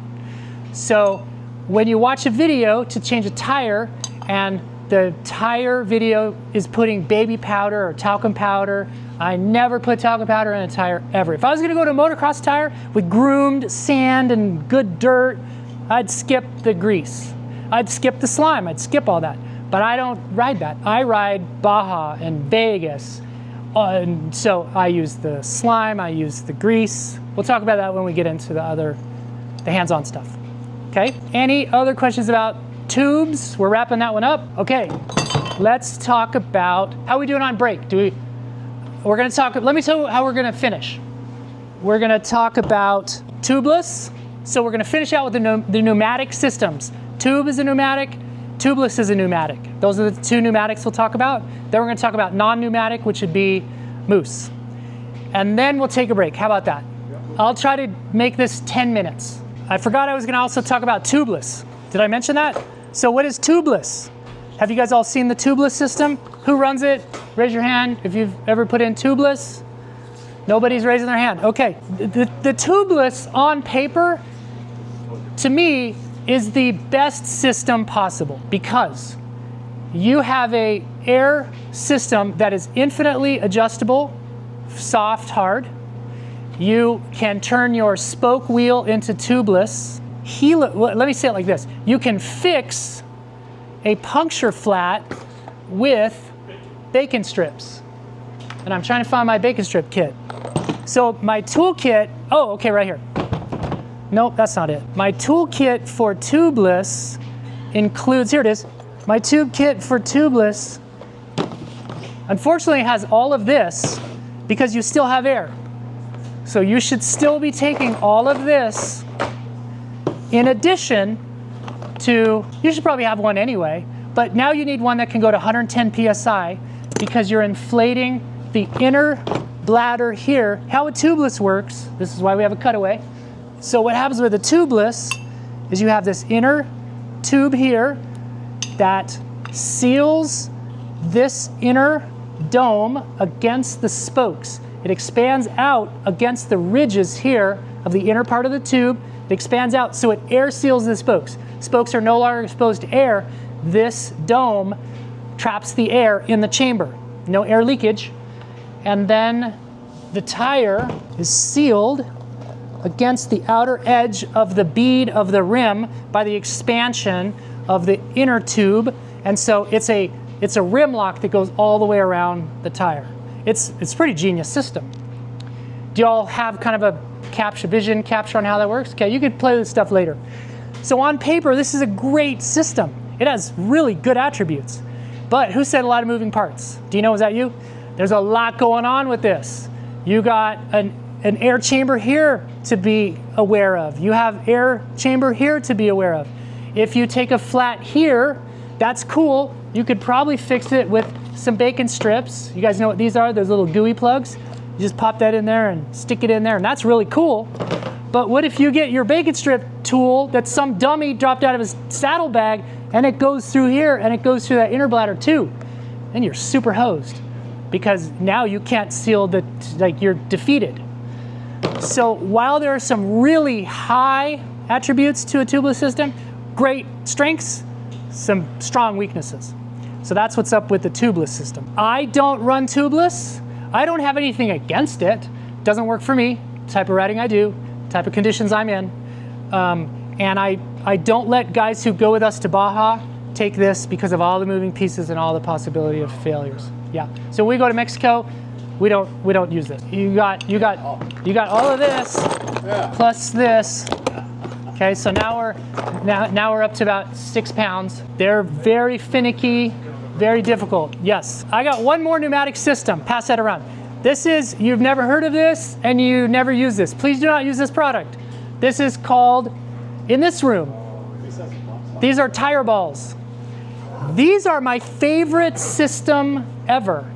So when you watch a video to change a tire and the tire video is putting baby powder or talcum powder, I never put talcum powder in a tire ever. If I was gonna go to a motocross tire with groomed sand and good dirt, I'd skip the grease. I'd skip the slime, I'd skip all that. But I don't ride that. I ride Baja and Vegas. And so I use the slime, I use the grease. We'll talk about that when we get into the hands-on stuff. Okay, any other questions about tubes? We're wrapping that one up. Okay, let's talk about how we doing on brake. We're gonna talk, let me tell you how we're gonna finish. We're gonna talk about tubeless. So we're gonna finish out with the pneumatic systems. Tube is a pneumatic, Tubeless is a pneumatic. Those are the two pneumatics we'll talk about. Then we're gonna talk about non-pneumatic, which would be Mousse. And then we'll take a break, how about that? I'll try to make this 10 minutes. I forgot I was gonna also talk about Tubliss. Did I mention that? So what is Tubliss? Have you guys all seen the Tubliss system? Who runs it? Raise your hand if you've ever put in Tubliss. Nobody's raising their hand. Okay, the Tubliss on paper, to me, is the best system possible because you have a air system that is infinitely adjustable, soft, hard. You can turn your spoke wheel into tubeless. Let me say it like this. You can fix a puncture flat with bacon strips. And I'm trying to find my bacon strip kit. So my toolkit, oh, okay, right here. Nope, that's not it. My toolkit for Tubeless includes, here it is. My tube kit for Tubeless unfortunately has all of this because you still have air. So you should still be taking all of this in addition to, you should probably have one anyway, but now you need one that can go to 110 PSI because you're inflating the inner bladder here. How a tubeless works, this is why we have a cutaway. So what happens with a tubeless is you have this inner tube here that seals this inner dome against the spokes. It expands out against the ridges here of the inner part of the tube. It expands out so it air seals the spokes. Spokes are no longer exposed to air. This dome traps the air in the chamber. No air leakage. And then the tire is sealed against the outer edge of the bead of the rim by the expansion of the inner tube. And so it's a rim lock that goes all the way around the tire. It's a pretty genius system. Do y'all have kind of a vision capture on how that works? Okay, you could play with stuff later. So on paper, this is a great system. It has really good attributes. But who said a lot of moving parts? Dino, was that you? There's a lot going on with this. You got an air chamber here to be aware of. You have air chamber here to be aware of. If you take a flat here, that's cool. You could probably fix it with some bacon strips. You guys know what these are, those little gooey plugs? You just pop that in there and stick it in there, and that's really cool. But what if you get your bacon strip tool that some dummy dropped out of his saddlebag and it goes through here and it goes through that inner bladder too? Then you're super hosed because now you can't seal you're defeated. So while there are some really high attributes to a tubeless system, great strengths, some strong weaknesses. So that's what's up with the tubeless system. I don't run tubeless. I don't have anything against it. Doesn't work for me, type of riding I do, type of conditions I'm in. And I don't let guys who go with us to Baja take this because of all the moving pieces and all the possibility of failures. Yeah, so when we go to Mexico, we don't use this. You got all of this plus this. Okay, so now we're up to about 6 pounds. They're very finicky, very difficult. Yes, I got one more pneumatic system. Pass that around. This is, you've never heard of this and you never use this. Please do not use this product. This is called, in this room, these are tire balls. These are my favorite system ever.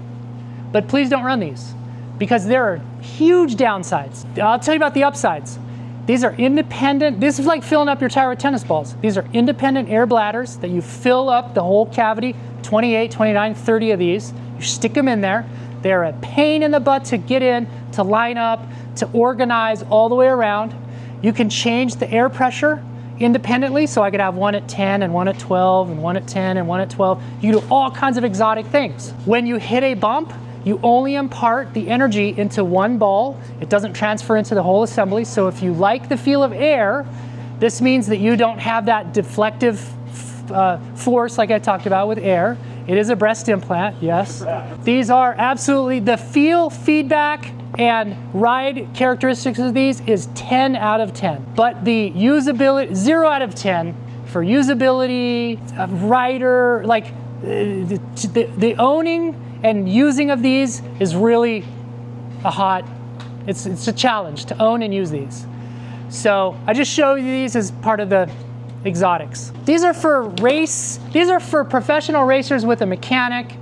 but please don't run these because there are huge downsides. I'll tell you about the upsides. These are independent. This is like filling up your tire with tennis balls. These are independent air bladders that you fill up the whole cavity, 28, 29, 30 of these. You stick them in there. They're a pain in the butt to get in, to line up, to organize all the way around. You can change the air pressure independently, so I could have one at 10 and one at 12 and one at 10 and one at 12. You can do all kinds of exotic things. When you hit a bump, you only impart the energy into one ball. It doesn't transfer into the whole assembly. So if you like the feel of air, this means that you don't have that deflective force like I talked about with air. It is a breast implant, yes. These are absolutely, the feel, feedback, and ride characteristics of these is 10 out of 10. But the usability, 0 out of 10 for usability, rider, like the owning and using of these is really it's a challenge to own and use these. So I just show you these as part of the exotics. These are for professional racers with a mechanic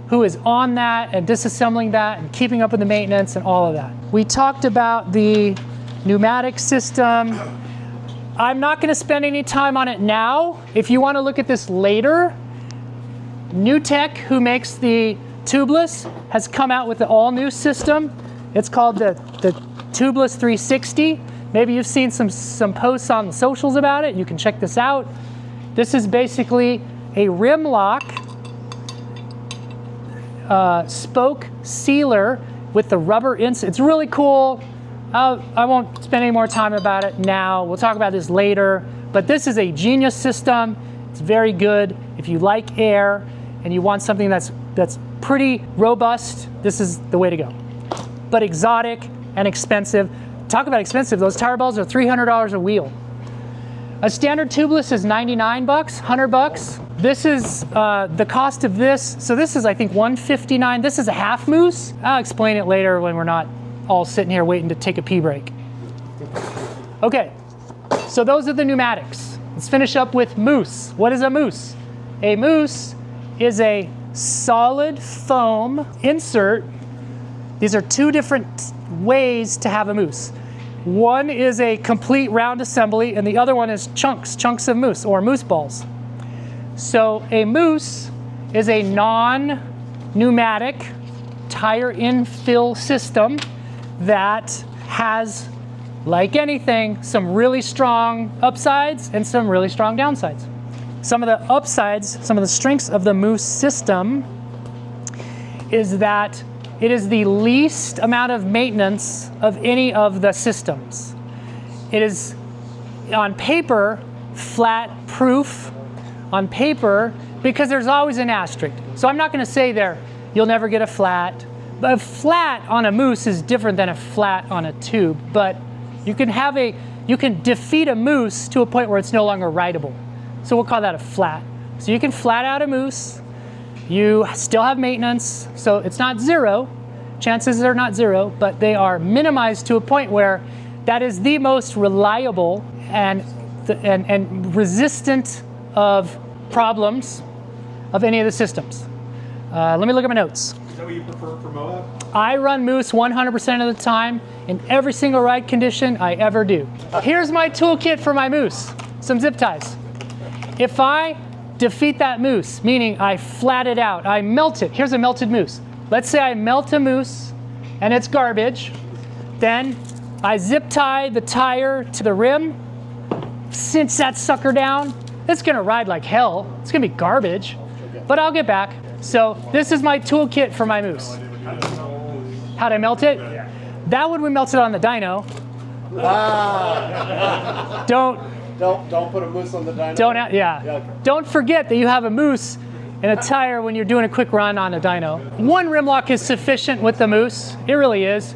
who is on that and disassembling that and keeping up with the maintenance and all of that. We talked about the pneumatic system. I'm not going to spend any time on it now. If you want to look at this later, NewTek, who makes the Tubeless, has come out with the all-new system. It's called the Tubeless 360. Maybe you've seen some posts on the socials about it. You can check this out. This is basically a rim lock spoke sealer with the rubber insert. It's really cool. I won't spend any more time about it now. We'll talk about this later. But this is a genius system. It's very good. If you like air and you want something that's pretty robust, this is the way to go. But exotic and expensive. Talk about expensive. Those tire balls are $300 a wheel. A standard tubeless is 99 bucks, 100 bucks. This is the cost of this. So this is, I think, 159. This is a half mousse. I'll explain it later when we're not all sitting here waiting to take a pee break. Okay, so those are the pneumatics. Let's finish up with mousse. What is a mousse? A mousse is a solid foam insert. These are two different ways to have a mousse. One is a complete round assembly, and the other one is chunks of mousse, or mousse balls. So a mousse is a non-pneumatic tire infill system that has, like anything, some really strong upsides and some really strong downsides. Some of the upsides, some of the strengths of the mousse system is that it is the least amount of maintenance of any of the systems. It is, on paper, flat proof on paper, because there's always an asterisk. So I'm not going to say there, you'll never get a flat. But a flat on a mousse is different than a flat on a tube. But you can defeat a mousse to a point where it's no longer rideable. So we'll call that a flat. So you can flat out a mousse. You still have maintenance, so it's not zero. Chances are not zero, but they are minimized to a point where that is the most reliable and resistant of problems of any of the systems. Let me look at my notes. Is that what you prefer for Moab? I run mousse 100% of the time in every single ride condition I ever do. Here's my toolkit for my mousse. Some zip ties. If I defeat that mousse, meaning I flat it out, I melt it. Here's a melted mousse. Let's say I melt a mousse and it's garbage. Then I zip tie the tire to the rim, cinch that sucker down. It's gonna ride like hell. It's gonna be garbage, but I'll get back. So this is my toolkit for my mousse. How'd I melt it? That one we melted on the dyno. Don't put a mousse on the dyno. Don't forget that you have a mousse in a tire when you're doing a quick run on a dyno. One rim lock is sufficient with the mousse. It really is.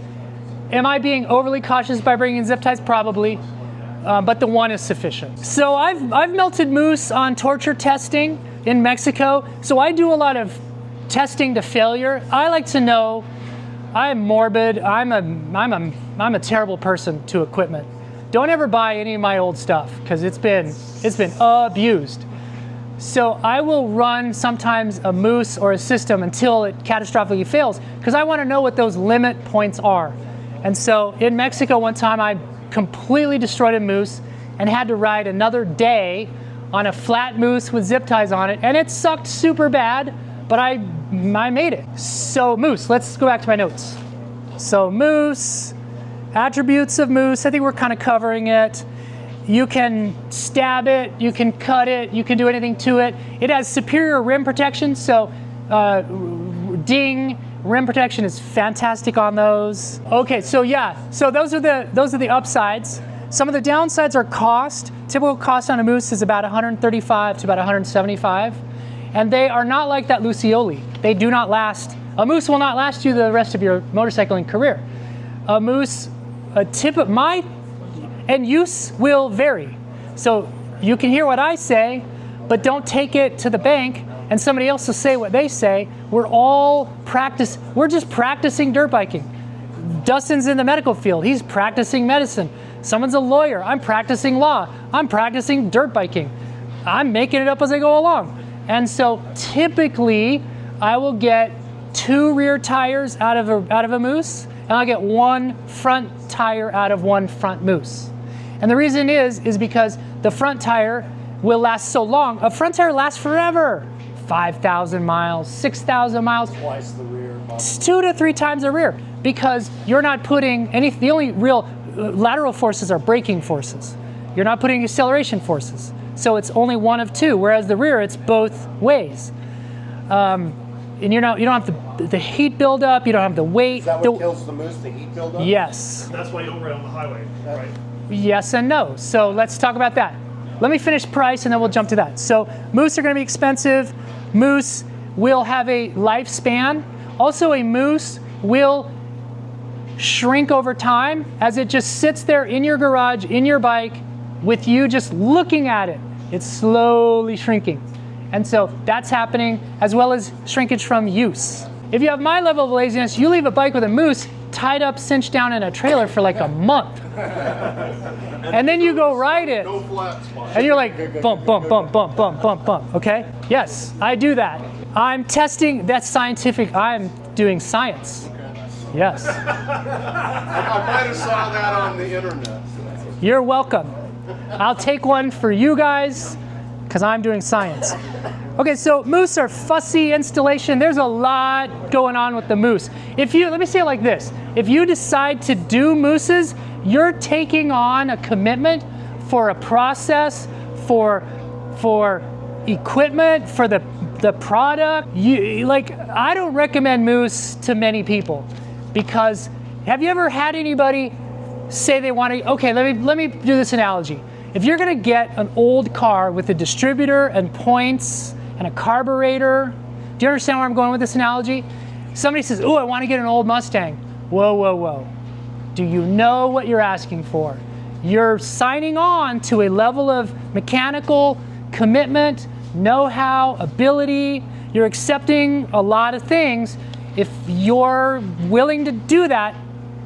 Am I being overly cautious by bringing zip ties? Probably. But the one is sufficient. So I've melted mousse on torture testing in Mexico. So I do a lot of testing to failure. I like to know. I'm morbid. I'm a terrible person to equipment. Don't ever buy any of my old stuff because it's been abused. So I will run sometimes a Mousse or a system until it catastrophically fails, because I want to know what those limit points are. And so in Mexico one time I completely destroyed a Mousse and had to ride another day on a flat Mousse with zip ties on it, and it sucked super bad, but I made it. So Mousse, let's go back to my notes. So Mousse, attributes of Mousse, I think we're kind of covering it. You can stab it, you can cut it, you can do anything to it. It has superior rim protection, so ding, rim protection is fantastic on those. Okay, so yeah, so those are the upsides. Some of the downsides are cost. Typical cost on a Mousse is about 135 to about 175, and they are not like that Lucioli. They do not last. A Mousse will not last you the rest of your motorcycling career. A Mousse, and use will vary. So you can hear what I say, but don't take it to the bank and somebody else will say what they say. We're just practicing dirt biking. Dustin's in the medical field, he's practicing medicine. Someone's a lawyer, I'm practicing law. I'm practicing dirt biking. I'm making it up as I go along. And so typically I will get 2 rear tires out of a Mousse, and I'll get 1 front tire out of 1 front Mousse. And the reason is because the front tire will last so long. A front tire lasts forever. 5,000 miles, 6,000 miles. Twice the rear. It's 2 to 3 times the rear, because you're not putting the only real lateral forces are braking forces. You're not putting acceleration forces. So it's only 1 of 2, whereas the rear, it's both ways. And you don't have the heat buildup, you don't have the weight. Is that what kills the Mousse, the heat buildup? Yes. That's why you don't ride on the highway, right? Yes and no. So let's talk about that. Let me finish price and then we'll jump to that. So Mousse are going to be expensive. Mousse will have a lifespan. Also, a Mousse will shrink over time as it just sits there in your garage, in your bike, with you just looking at it. It's slowly shrinking. And so that's happening, as well as shrinkage from use. If you have my level of laziness, you leave a bike with a Mousse tied up, cinched down in a trailer for like a month. And then you go ride it. No flat spot. And you're like, bump, bump, bump, bump, bump, bump, bump, okay? Yes, I do that. I'm testing, that's scientific, I'm doing science. Yes. I might have saw that on the internet. You're welcome. I'll take one for you guys, because I'm doing science. Okay, so Mousse are fussy installation. There's a lot going on with the Mousse. Let me say it like this. If you decide to do Mousses, you're taking on a commitment for a process, for equipment, for the product. I don't recommend Mousse to many people, because have you ever had anybody say they want to, okay, let me do this analogy. If you're gonna get an old car with a distributor and points and a carburetor, do you understand where I'm going with this analogy? Somebody says, oh, I want to get an old Mustang. Whoa, whoa, whoa. Do you know what you're asking for? You're signing on to a level of mechanical commitment, know-how, ability. You're accepting a lot of things. If you're willing to do that,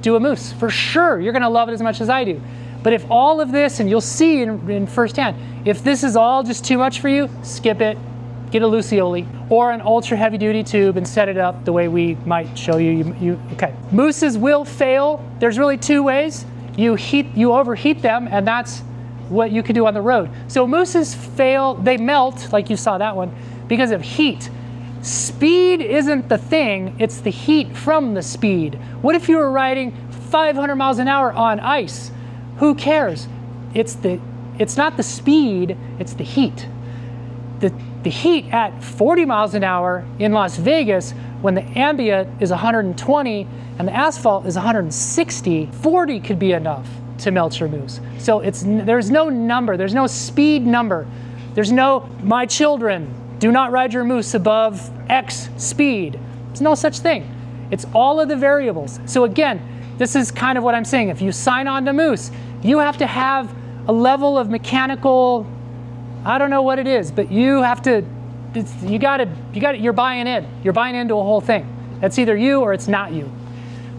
do a Mousse. For sure, you're gonna love it as much as I do. But if all of this, and you'll see in firsthand, if this is all just too much for you, skip it. Get a Lucioli or an ultra heavy duty tube and set it up the way we might show you. Okay. Mousses will fail. There's really 2 ways. You overheat them, and that's what you could do on the road. So Mousses fail, they melt, like you saw that one, because of heat. Speed isn't the thing, it's the heat from the speed. What if you were riding 500 miles an hour on ice? Who cares? It's not the speed, it's the heat. The heat at 40 miles an hour in Las Vegas, when the ambient is 120 and the asphalt is 160, 40 could be enough to melt your Mousse. So there's no number, there's no speed number. There's no, my children, do not ride your Mousse above X speed. There's no such thing. It's all of the variables. So again, this is kind of what I'm saying. If you sign on to Mousse, you have to have a level of mechanical, I don't know what it is, but you have to, you're buying in. You're buying into a whole thing. That's either you or it's not you.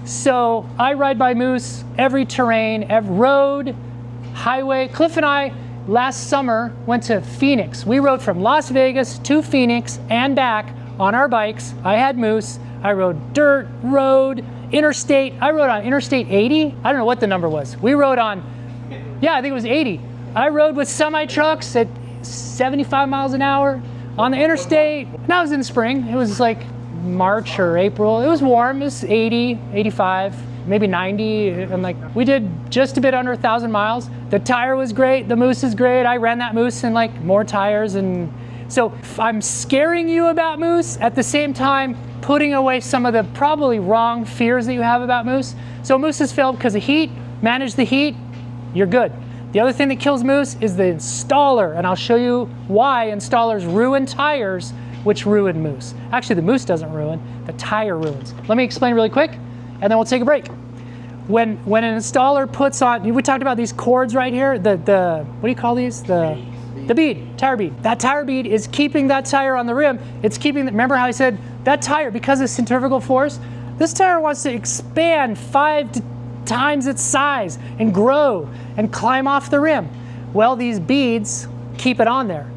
So I ride my Mousse every terrain, every road, highway. Cliff and I last summer went to Phoenix. We rode from Las Vegas to Phoenix and back on our bikes. I had Mousse. I rode dirt, road, interstate. I rode on Interstate 80. I don't know what the number was. We rode on, yeah, I think it was 80. I rode with semi-trucks at 75 miles an hour on the interstate. Now it was in the spring. It was like March or April. It was warm. It was 80, 85, maybe 90. And like, we did just a bit under 1,000 miles. The tire was great. The Mousse is great. I ran that Mousse in like more tires. And so I'm scaring you about Mousse at the same time putting away some of the probably wrong fears that you have about Mousse. So Mousse has failed because of heat. Manage the heat, you're good. The other thing that kills Mousse is the installer, and I'll show you why installers ruin tires, which ruin Mousse. Actually, the Mousse doesn't ruin, the tire ruins. Let me explain really quick, and then we'll take a break. When an installer puts on, we talked about these cords right here, the what do you call these? The bead, tire bead. That tire bead is keeping that tire on the rim. It's keeping, remember how I said that tire, because of centrifugal force, this tire wants to expand 5 times its size and grow and climb off the rim. Well, these beads keep it on there.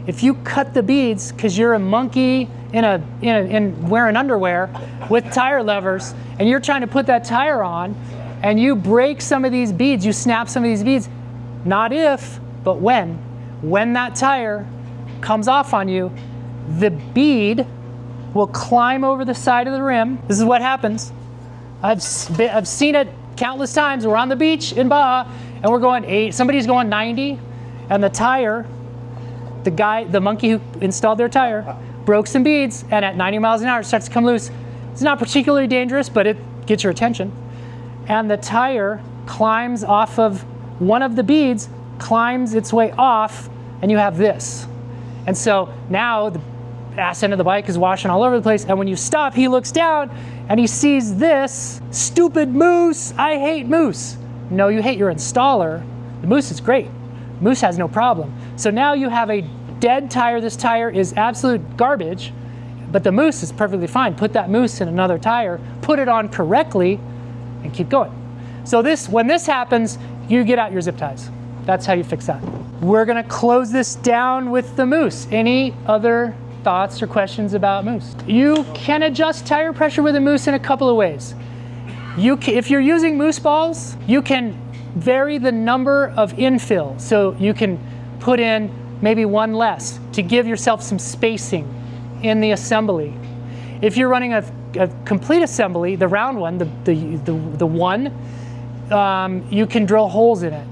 If you cut the beads because you're a monkey in wearing underwear with tire levers and you're trying to put that tire on and you break some of these beads, you snap some of these beads, not if, but when that tire comes off on you, the bead will climb over the side of the rim. This is what happens. I've seen it countless times. We're on the beach in Baja and we're going somebody's going 90 and the tire, the monkey who installed their tire broke some beads and at 90 miles an hour it starts to come loose. It's not particularly dangerous, but it gets your attention. And the tire climbs off of one of the beads, climbs its way off, and you have this. And so now the ass end of the bike is washing all over the place, and when you stop, he looks down and he sees this. Stupid Mousse, I hate Mousse. No, you hate your installer. The Mousse is great. Mousse has no problem. So now you have a dead tire. This tire is absolute garbage, but the Mousse is perfectly fine. Put that Mousse in another tire, put it on correctly, and keep going. So when this happens, you get out your zip ties. That's how you fix that. We're gonna close this down with the Mousse. Any other thoughts or questions about Mousse? You can adjust tire pressure with a Mousse in a couple of ways. If you're using Mousse balls, you can vary the number of infill. So you can put in maybe one less to give yourself some spacing in the assembly. If you're running a complete assembly, the round one, the one, you can drill holes in it.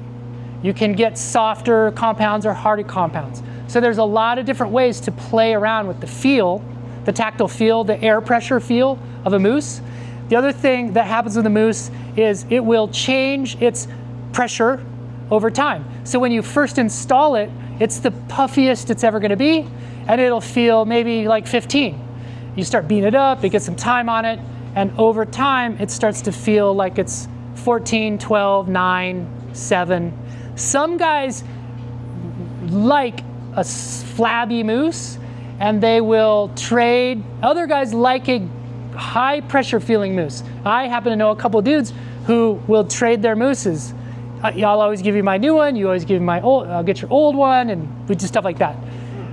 You can get softer compounds or harder compounds. So there's a lot of different ways to play around with the feel, the tactile feel, the air pressure feel of a Mousse. The other thing that happens with a Mousse is it will change its pressure over time. So when you first install it, it's the puffiest it's ever gonna be, and it'll feel maybe like 15. You start beating it up, it gets some time on it, and over time, it starts to feel like it's 14, 12, 9, 7. Some guys like a flabby Mousse, and they will trade. Other guys like a high pressure feeling Mousse. I happen to know a couple dudes who will trade their Mousses. I'll always give you my new one, you always give me my old, I'll get your old one, and we do stuff like that.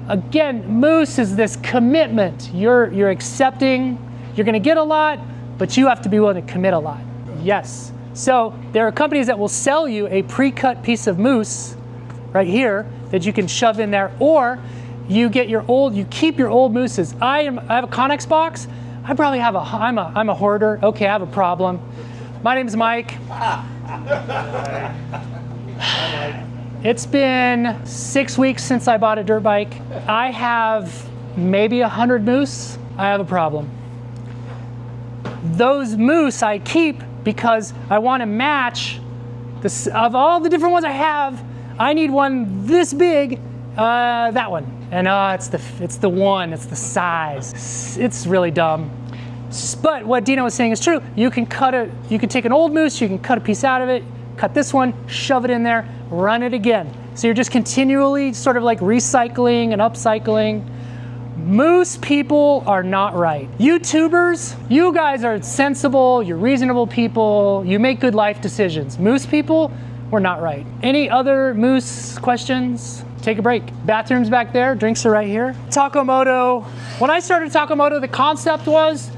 Again, Mousse is this commitment. You're accepting, you're gonna get a lot, but you have to be willing to commit a lot. Yes. So there are companies that will sell you a pre-cut piece of Mousse right here that you can shove in there, or you get your old, you keep your old Mousses. I have a Connex box. I probably have I'm a hoarder. Okay, I have a problem. My name's Mike. It's been 6 weeks since I bought a dirt bike. I have maybe 100 Mousse. I have a problem. Those Mousse I keep because I want to match of all the different ones I have. I need one this big, that one, and it's the one, it's the size. It's really dumb. But what Dino was saying is true. You can take an old Mousse, you can cut a piece out of it, cut this one, shove it in there, run it again. So you're just continually sort of like recycling and upcycling. Mousse people are not right. YouTubers, you guys are sensible, you're reasonable people, you make good life decisions. Mousse people, we're not right. Any other Moose questions? Take a break. Bathrooms back there, drinks are right here. Tacomoto. When I started Tacomoto, the concept was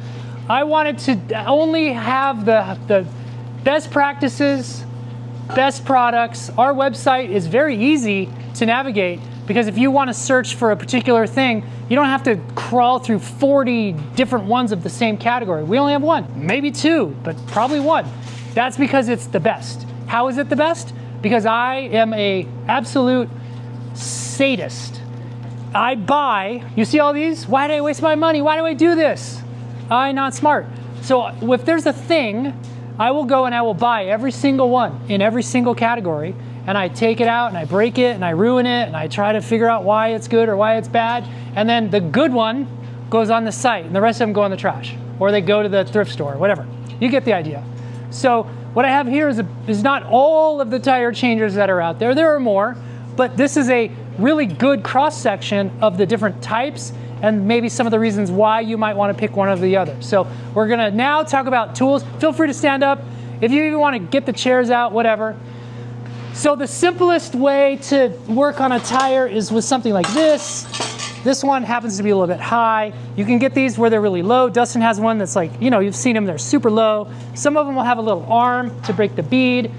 I wanted to only have the best practices, best products. Our website is very easy to navigate because if you want to search for a particular thing, you don't have to crawl through 40 different ones of the same category. We only have one, maybe two, but probably one. That's because it's the best. How is it the best? Because I am a absolute sadist. I buy, you see all these? Why do I waste my money? Why do I do this? I'm not smart. So if there's a thing, I will go and I will buy every single one in every single category, and I take it out and I break it and I ruin it and I try to figure out why it's good or why it's bad, and then the good one goes on the site and the rest of them go in the trash, or they go to the thrift store, whatever. You get the idea. So what I have here is not all of the tire changers that are out there. There are more, but this is a really good cross-section of the different types and maybe some of the reasons why you might want to pick one or the other. So we're gonna now talk about tools. Feel free to stand up. If you even want to get the chairs out, whatever. So the simplest way to work on a tire is with something like this. This one happens to be a little bit high. You can get these where they're really low. Dustin has one that's like, you know, you've seen them, they're super low. Some of them will have a little arm to break the bead.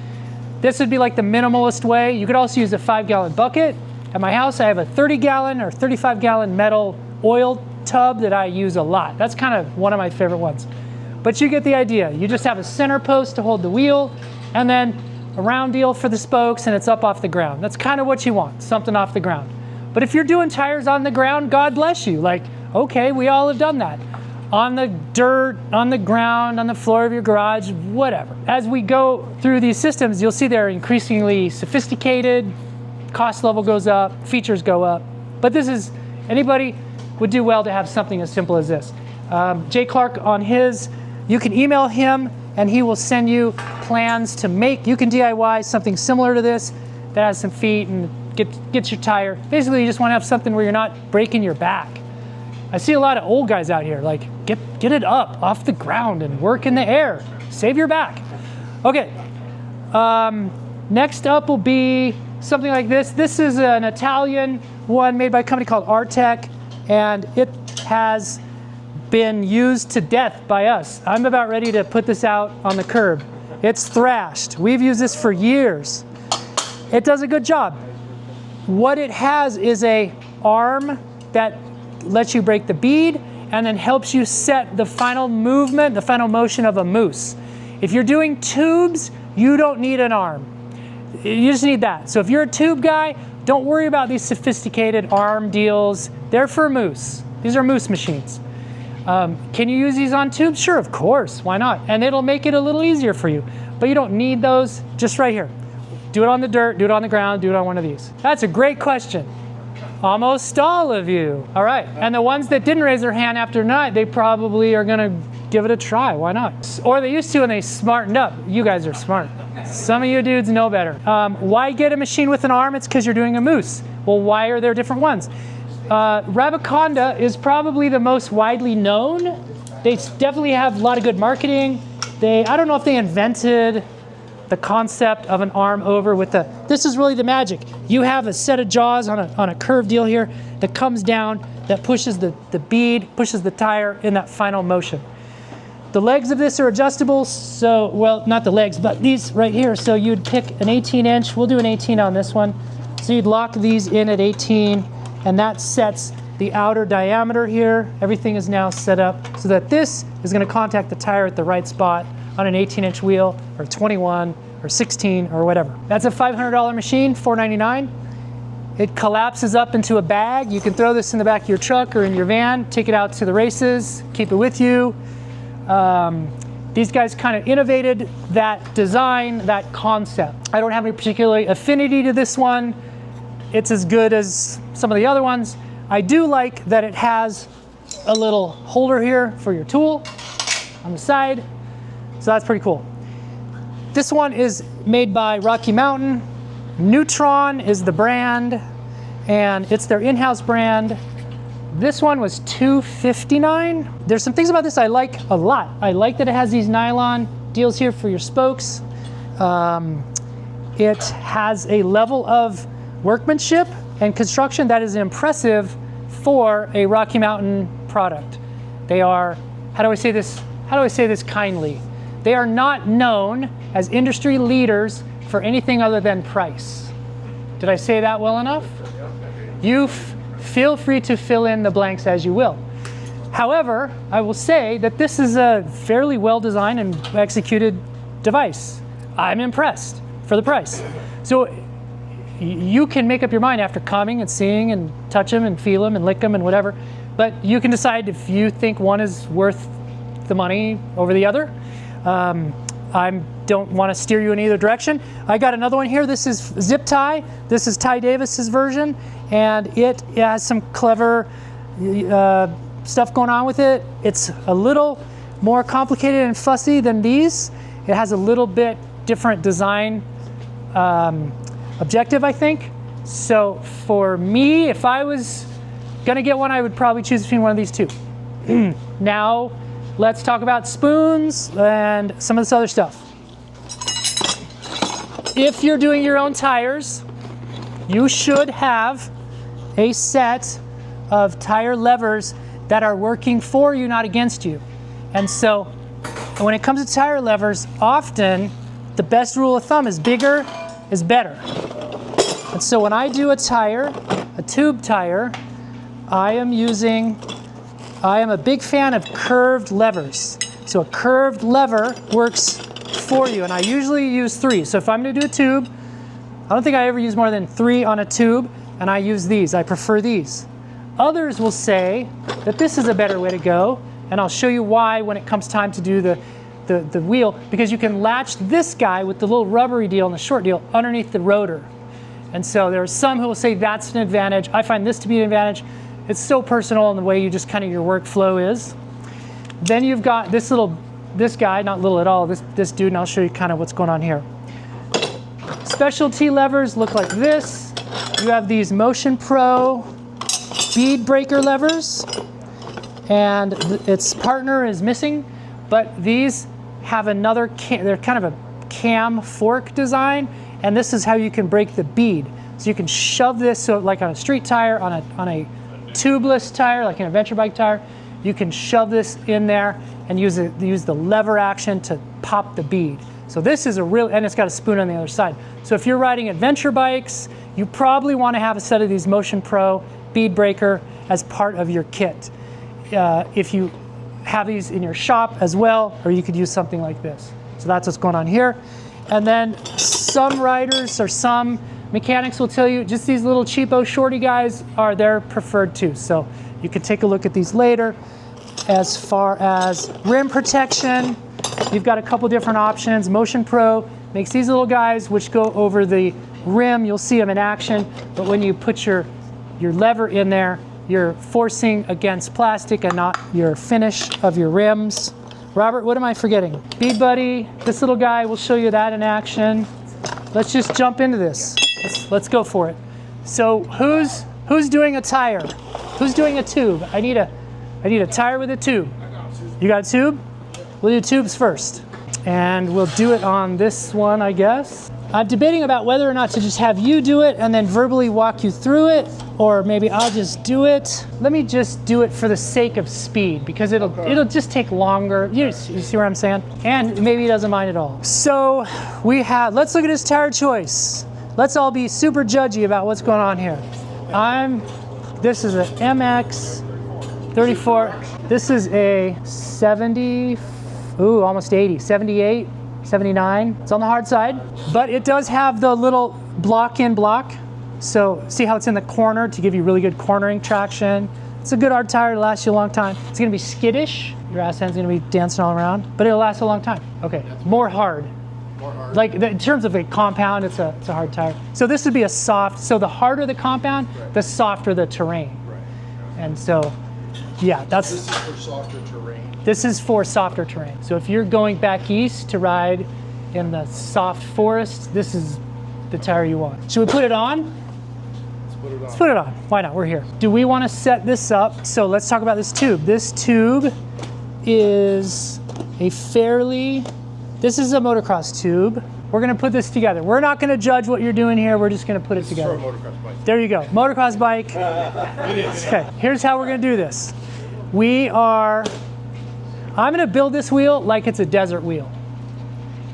This would be like the minimalist way. You could also use a 5-gallon bucket. At my house, I have a 30-gallon or 35-gallon metal oil tub that I use a lot. That's kind of one of my favorite ones. But you get the idea. You just have a center post to hold the wheel, and then a round deal for the spokes, and it's up off the ground. That's kind of what you want, something off the ground. But if you're doing tires on the ground, God bless you. Like, okay, we all have done that. On the dirt, on the ground, on the floor of your garage, whatever. As we go through these systems, you'll see they're increasingly sophisticated, cost level goes up, features go up. But this is, anybody would do well to have something as simple as this. Jay Clark on his, you can email him and he will send you plans to make, you can DIY something similar to this that has some feet and gets your tire. Basically, you just want to have something where you're not breaking your back. I see a lot of old guys out here, like, get it up off the ground and work in the air. Save your back. Okay, next up will be something like this. This is an Italian one made by a company called Artec, and it has been used to death by us. I'm about ready to put this out on the curb. It's thrashed. We've used this for years. It does a good job. What it has is a arm that lets you break the bead and then helps you set the final movement, the final motion of a mousse. If you're doing tubes, you don't need an arm. You just need that. So if you're a tube guy, don't worry about these sophisticated arm deals. They're for mousse. These are mousse machines. Can you use these on tubes? Sure, of course. Why not? And it'll make it a little easier for you. But you don't need those. Just right here. Do it on the dirt, do it on the ground, do it on one of these. That's a great question. Almost all of you. All right. And the ones that didn't raise their hand after tonight, they probably are going to give it a try. Why not? Or they used to and they smartened up. You guys are smart. Some of you dudes know better. Why get a machine with an arm? It's because you're doing a mousse. Well, why are there different ones? Rabiconda is probably the most widely known. They definitely have a lot of good marketing. I don't know if they invented the concept of an arm over with this is really the magic. You have a set of jaws on a curved deal here that comes down, that pushes the bead, pushes the tire in that final motion. The legs of this are adjustable, so, well, not the legs, but these right here. So you'd pick an 18-inch, we'll do an 18 on this one. So you'd lock these in at 18, and that sets the outer diameter here. Everything is now set up so that this is gonna contact the tire at the right spot on an 18-inch wheel, or 21, or 16, or whatever. That's a $500 machine, $499. It collapses up into a bag. You can throw this in the back of your truck or in your van, take it out to the races, keep it with you. These guys kind of innovated that design, that concept. I don't have any particular affinity to this one. It's as good as some of the other ones. I do like that it has a little holder here for your tool on the side. So that's pretty cool. This one is made by Rocky Mountain. Neutron is the brand, and it's their in-house brand. This one was $259. There's some things about this I like a lot. I like that it has these nylon deals here for your spokes. It has a level of workmanship and construction that is impressive for a Rocky Mountain product. They are, how do I say this kindly? They are not known as industry leaders for anything other than price. Did I say that well enough? You feel free to fill in the blanks as you will. However, I will say that this is a fairly well designed and executed device. I'm impressed for the price. So you can make up your mind after coming and seeing and touch them and feel them and lick them and whatever, but you can decide if you think one is worth the money over the other. I don't want to steer you in either direction. I got another one here. This is zip tie. This is Ty Davis's version, and it has some clever stuff going on with it. It's a little more complicated and fussy than these. It has a little bit different design objective, I think. So for me, if I was gonna get one, I would probably choose between one of these two. Now, let's talk about spoons and some of this other stuff. If you're doing your own tires, you should have a set of tire levers that are working for you, not against you. And so when it comes to tire levers, often the best rule of thumb is bigger is better. And so when I do a tire, a tube tire, I am a big fan of curved levers. So a curved lever works for you, and I usually use 3. So if I'm gonna do a tube, I don't think I ever use more than 3 on a tube, and I use these. I prefer these. Others will say that this is a better way to go, and I'll show you why when it comes time to do the wheel, because you can latch this guy with the little rubbery deal and the short deal underneath the rotor. And so there are some who will say that's an advantage. I find this to be an advantage. It's so personal in the way you just kind of your workflow is. Then you've got this guy, not little at all, this dude, and I'll show you kind of what's going on here. Specialty levers look like this. You have these Motion Pro bead breaker levers, and its partner is missing, but these have another, they're kind of a cam fork design, and this is how you can break the bead. So you can shove this, so like on a street tire, on a tubeless tire, like an adventure bike tire, you can shove this in there and use the lever action to pop the bead. So this is a real, and it's got a spoon on the other side. So if you're riding adventure bikes, you probably want to have a set of these Motion Pro bead breaker as part of your kit. If you have these in your shop as well, or you could use something like this. So that's what's going on here. And then some riders or some mechanics will tell you just these little cheapo shorty guys are their preferred too. So you can take a look at these later. As far as rim protection, you've got a couple different options. Motion Pro makes these little guys which go over the rim. You'll see them in action, but when you put your lever in there, you're forcing against plastic and not your finish of your rims. Robert, what am I forgetting? Bead Buddy, this little guy, will show you that in action. Let's just jump into this. Let's go for it. So who's doing a tire? Who's doing a tube? I need a tire with a tube. You got a tube? We'll do tubes first. And we'll do it on this one, I guess. I'm debating about whether or not to just have you do it and then verbally walk you through it, or maybe I'll just do it. Let me just do it for the sake of speed, because it'll just take longer. You see what I'm saying? And maybe he doesn't mind at all. So let's look at his tire choice. Let's all be super judgy about what's going on here. This is a MX 34. This is a 70, almost 80, 78, 79. It's on the hard side, but it does have the little block-in block. So see how it's in the corner to give you really good cornering traction. It's a good hard tire to last you a long time. It's gonna be skittish. Your ass end's gonna be dancing all around, but it'll last a long time. Okay, more hard. Like in terms of a compound, it's a hard tire. So this would be a soft, so the harder the compound, the softer the terrain. Right. And so, yeah, This is for softer terrain. This is for softer terrain. So if you're going back east to ride in the soft forest, this is the tire you want. Should we put it on? Let's put it on. Why not? We're here. Do we want to set this up? So let's talk about this tube. This tube is this is a motocross tube. We're gonna put this together. We're not gonna judge what you're doing here. We're just gonna put it together. For a motocross bike. There you go, motocross bike. Okay, here's how we're gonna do this. I'm gonna build this wheel like it's a desert wheel.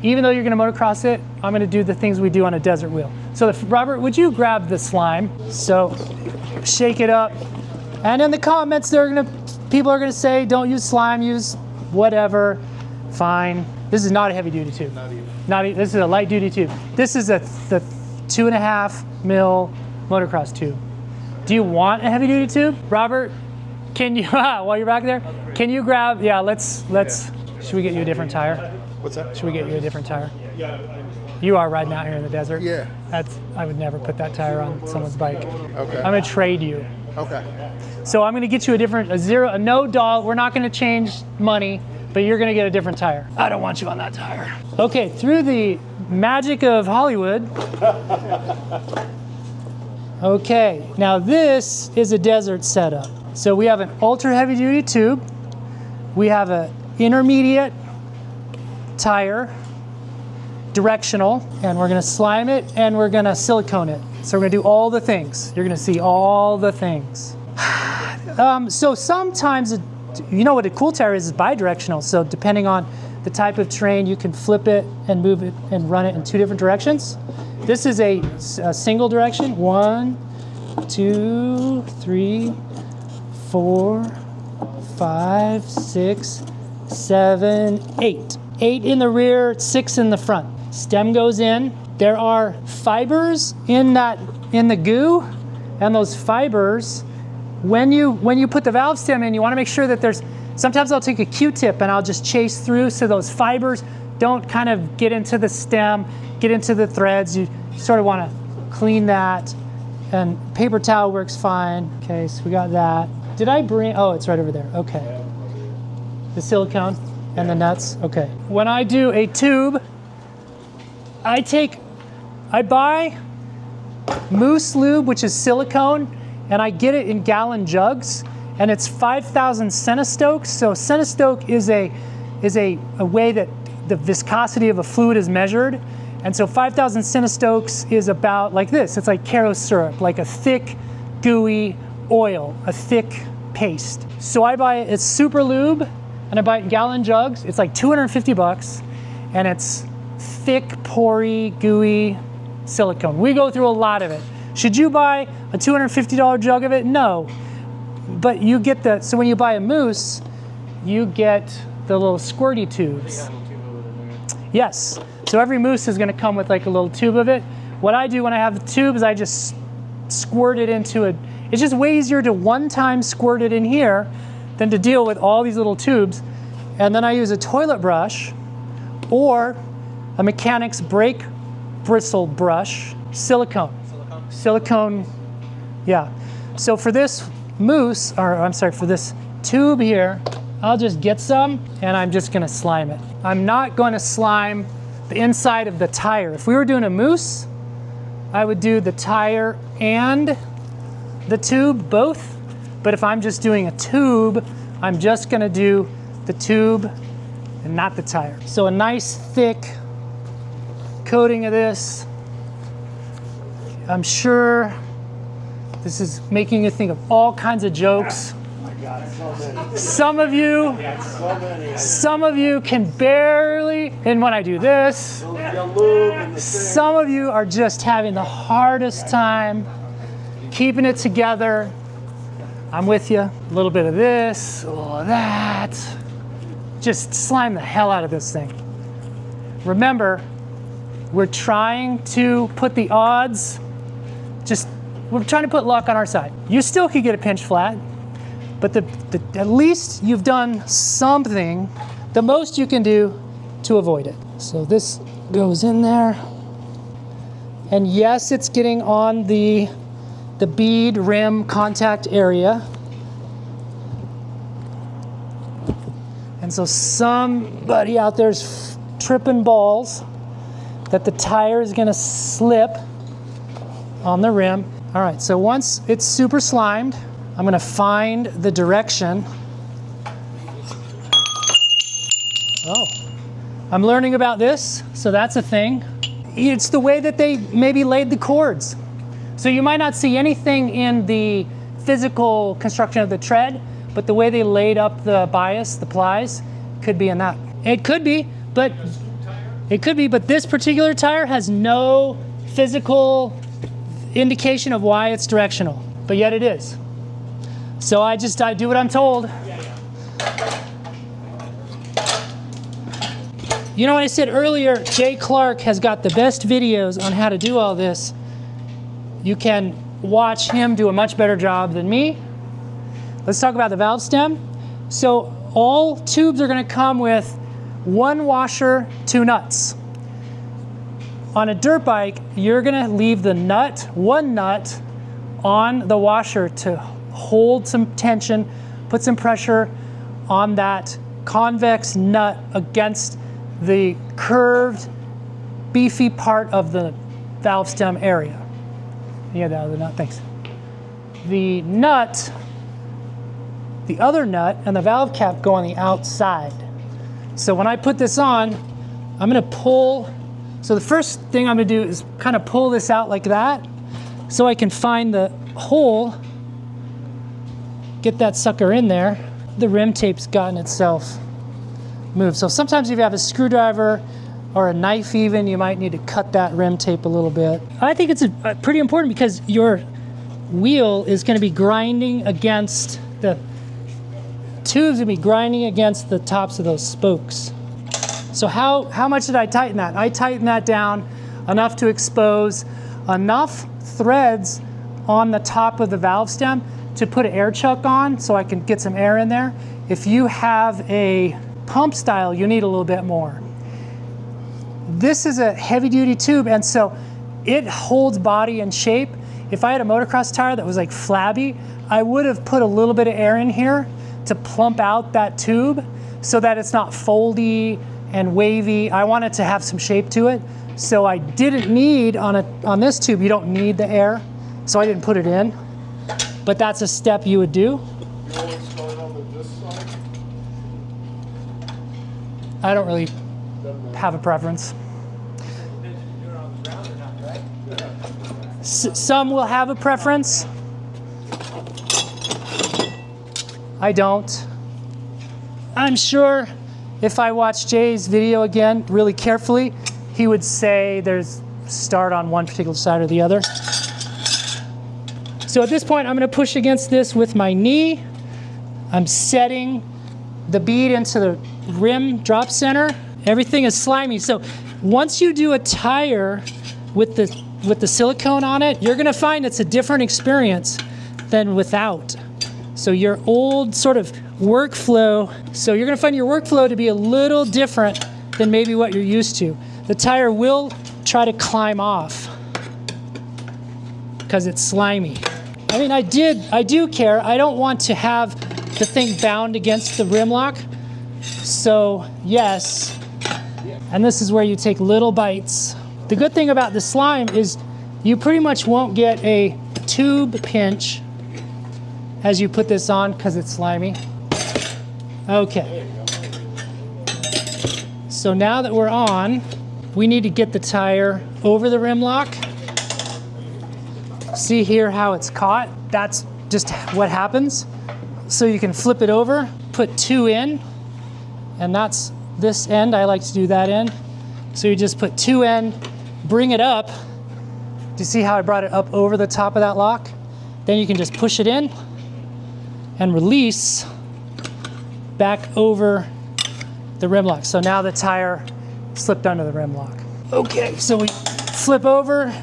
Even though you're gonna motocross it, I'm gonna do the things we do on a desert wheel. So Robert, would you grab the slime? So shake it up. And in the comments, people are gonna say, don't use slime, use whatever. Fine. This is not a heavy duty tube. This is a light duty tube. This is the 2.5 mil motocross tube. Do you want a heavy duty tube? Robert, can you, while you're back there, can you grab, should we get you a different tire? What's that? Should we get you a different tire? You are riding out here in the desert. Yeah. I would never put that tire on someone's bike. Okay. I'm gonna trade you. Okay. So I'm gonna get you a no doll. We're not gonna change money, but you're gonna get a different tire. I don't want you on that tire. Okay, through the magic of Hollywood. Okay, now this is a desert setup. So we have an ultra heavy duty tube. We have an intermediate tire, directional, and we're gonna slime it and we're gonna silicone it. So we're gonna do all the things. You're gonna see all the things. So sometimes, you know what a cool tire is bidirectional. So depending on the type of terrain, you can flip it and move it and run it in two different directions. This is a single direction. 1, 2, 3, 4, 5, 6, 7, 8. 8 in the rear, 6 in the front. Stem goes in. There are fibers in the goo, and those fibers, when you put the valve stem in, you want to make sure that sometimes I'll take a Q-tip and I'll just chase through so those fibers don't kind of get into the stem, get into the threads. You sort of want to clean that, and paper towel works fine. Okay, so we got that. Did I bring, oh, it's right over there, okay. The silicone and the nuts, okay. When I do a tube, I buy Mousse lube, which is silicone, and I get it in gallon jugs, and it's 5,000 centistokes. So centistoke is a way that the viscosity of a fluid is measured. And so 5,000 centistokes is about like this. It's like Caro syrup, like a thick, gooey oil, a thick paste. So I buy it, it's super lube, and I buy it in gallon jugs. It's like 250 bucks, and it's thick, pory, gooey silicone. We go through a lot of it. Should you buy a $250 jug of it? No. But you get so when you buy a Mousse, you get the little squirty tubes. Yes. So every Mousse is gonna come with like a little tube of it. What I do when I have the tube is I just squirt it into it. It's just way easier to one-time squirt it in here than to deal with all these little tubes. And then I use a toilet brush or a mechanic's brake bristle brush, silicone, yeah. So for this Mousse, for this tube here, I'll just get some and I'm just gonna slime it. I'm not gonna slime the inside of the tire. If we were doing a Mousse, I would do the tire and the tube both. But if I'm just doing a tube, I'm just gonna do the tube and not the tire. So a nice thick coating of this. I'm sure this is making you think of all kinds of jokes. I got so many. Some of you can barely, and when I do this, some of you are just having the hardest time keeping it together. I'm with you. A little bit of this, a little of that. Just slime the hell out of this thing. Remember, we're trying to put the odds, we're trying to put luck on our side. You still could get a pinch flat, but at least you've done something, the most you can do to avoid it. So this goes in there. And yes, it's getting on the bead rim contact area. And so somebody out there's tripping balls that the tire is gonna slip on the rim. All right, so once it's super slimed, I'm gonna find the direction. Oh, I'm learning about this, so that's a thing. it's the way that they maybe laid the cords. So you might not see anything in the physical construction of the tread, but the way they laid up the bias, the plies, could be in that. It could be, but this particular tire has no physical indication of why it's directional, but yet it is. So I do what I'm told. You know what I said earlier, Jay Clark has got the best videos on how to do all this. You can watch him do a much better job than me. Let's talk about the valve stem. So all tubes are going to come with 1 washer, 2 nuts. On a dirt bike, you're going to leave the nut, 1 nut, on the washer to hold some tension, put some pressure on that convex nut against the curved, beefy part of the valve stem area. Yeah, the other nut, thanks. The nut, the other nut, and the valve cap go on the outside. So when I put this on, I'm gonna pull. So the first thing I'm gonna do is kind of pull this out like that, so I can find the hole, get that sucker in there. The rim tape's gotten itself moved. So sometimes if you have a screwdriver or a knife even, you might need to cut that rim tape a little bit. I think it's pretty important because your wheel is gonna be grinding against the tube's gonna be grinding against the tops of those spokes. So how much did I tighten that? I tightened that down enough to expose enough threads on the top of the valve stem to put an air chuck on so I can get some air in there. If you have a pump style, you need a little bit more. This is a heavy duty tube, and so it holds body and shape. If I had a motocross tire that was like flabby, I would have put a little bit of air in here to plump out that tube so that it's not foldy and wavy. I want it to have some shape to it. So I didn't need, on this tube, you don't need the air, so I didn't put it in. But that's a step you would do. You always start on this side? I don't really have a preference. Some will have a preference. I don't. I'm sure if I watch Jay's video again really carefully, he would say there's start on one particular side or the other. So at this point, I'm going to push against this with my knee. I'm setting the bead into the rim drop center. Everything is slimy. So once you do a tire with the silicone on it, you're going to find it's a different experience than without. So your old sort of workflow, so you're going to find your workflow to be a little different than maybe what you're used to. The tire will try to climb off because it's slimy. I mean, I do care. I don't want to have the thing bound against the rim lock. So yes, and this is where you take little bites. The good thing about the slime is you pretty much won't get a tube pinch as you put this on because it's slimy. Okay. So now that we're on, we need to get the tire over the rim lock. See here how it's caught? That's just what happens. So you can flip it over, put 2 in, and that's this end. I like to do that end. So you just put 2 in, bring it up. Do you see how I brought it up over the top of that lock? Then you can just push it in and release back over the rim lock. So now the tire slipped under the rim lock. Okay, so we flip over.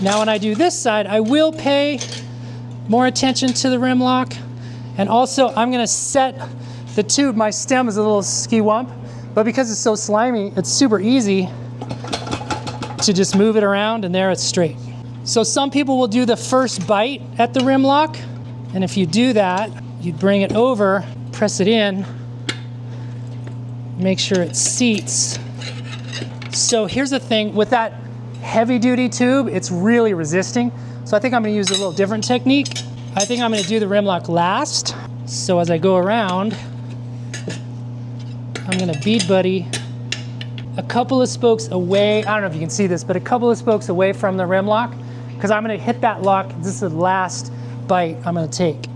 Now when I do this side, I will pay more attention to the rim lock. And also I'm gonna set the tube. My stem is a little ski-wump, but because it's so slimy, it's super easy to just move it around and there it's straight. So some people will do the first bite at the rim lock. And if you do that, you'd bring it over, press it in, make sure it seats. So here's the thing, with that heavy duty tube, it's really resisting. So I think I'm gonna use a little different technique. I think I'm gonna do the rim lock last. So as I go around, I'm gonna bead buddy a couple of spokes away. I don't know if you can see this, but a couple of spokes away from the rim lock, because I'm gonna hit that lock. This is the last bite I'm gonna take.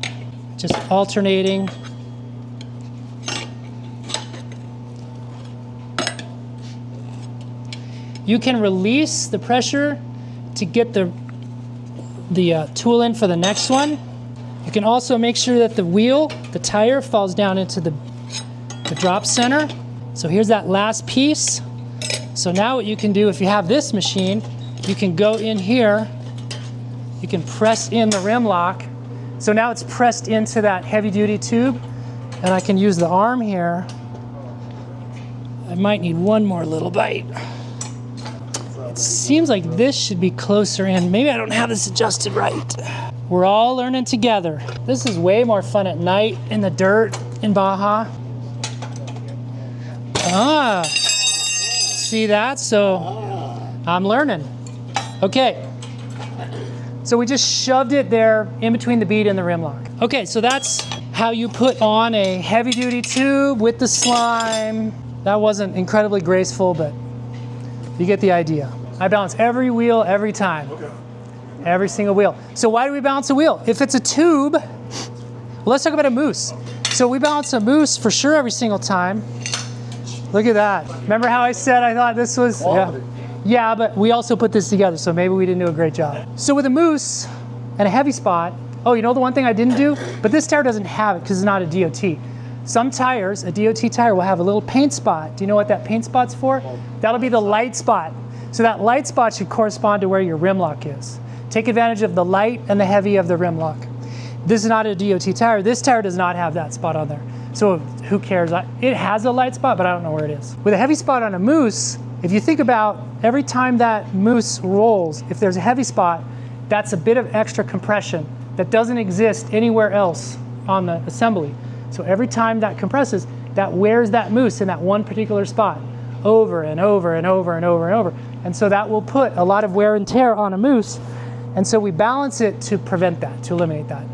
Just alternating. You can release the pressure to get the tool in for the next one. You can also make sure that the wheel, the tire, falls down into the drop center. So here's that last piece. So now what you can do, if you have this machine, you can go in here, you can press in the rim lock. So now it's pressed into that heavy duty tube, and I can use the arm here. I might need one more little bite. It seems like this should be closer in. Maybe I don't have this adjusted right. We're all learning together. This is way more fun at night in the dirt in Baja. Ah, see that? So I'm learning. Okay. So we just shoved it there in between the bead and the rim lock. Okay, so that's how you put on a heavy duty tube with the slime. That wasn't incredibly graceful, but you get the idea. I balance every wheel every time. Okay. Every single wheel. So why do we balance a wheel? If it's a tube, well, let's talk about a mousse. So we balance a mousse for sure every single time. Look at that. Remember how I said I thought this was? Quality. Yeah, but we also put this together, so maybe we didn't do a great job. So with a mousse and a heavy spot, oh, you know the one thing I didn't do? But this tire doesn't have it because it's not a DOT. Some tires, a DOT tire will have a little paint spot. Do you know what that paint spot's for? That'll be the light spot. So that light spot should correspond to where your rim lock is. Take advantage of the light and the heavy of the rim lock. This is not a DOT tire. This tire does not have that spot on there. So who cares? It has a light spot, but I don't know where it is. With a heavy spot on a mousse, if you think about every time that mousse rolls, if there's a heavy spot, that's a bit of extra compression that doesn't exist anywhere else on the assembly. So every time that compresses, that wears that mousse in that one particular spot over and over and over and over and over. And so that will put a lot of wear and tear on a mousse. And so we balance it to prevent that, to eliminate that.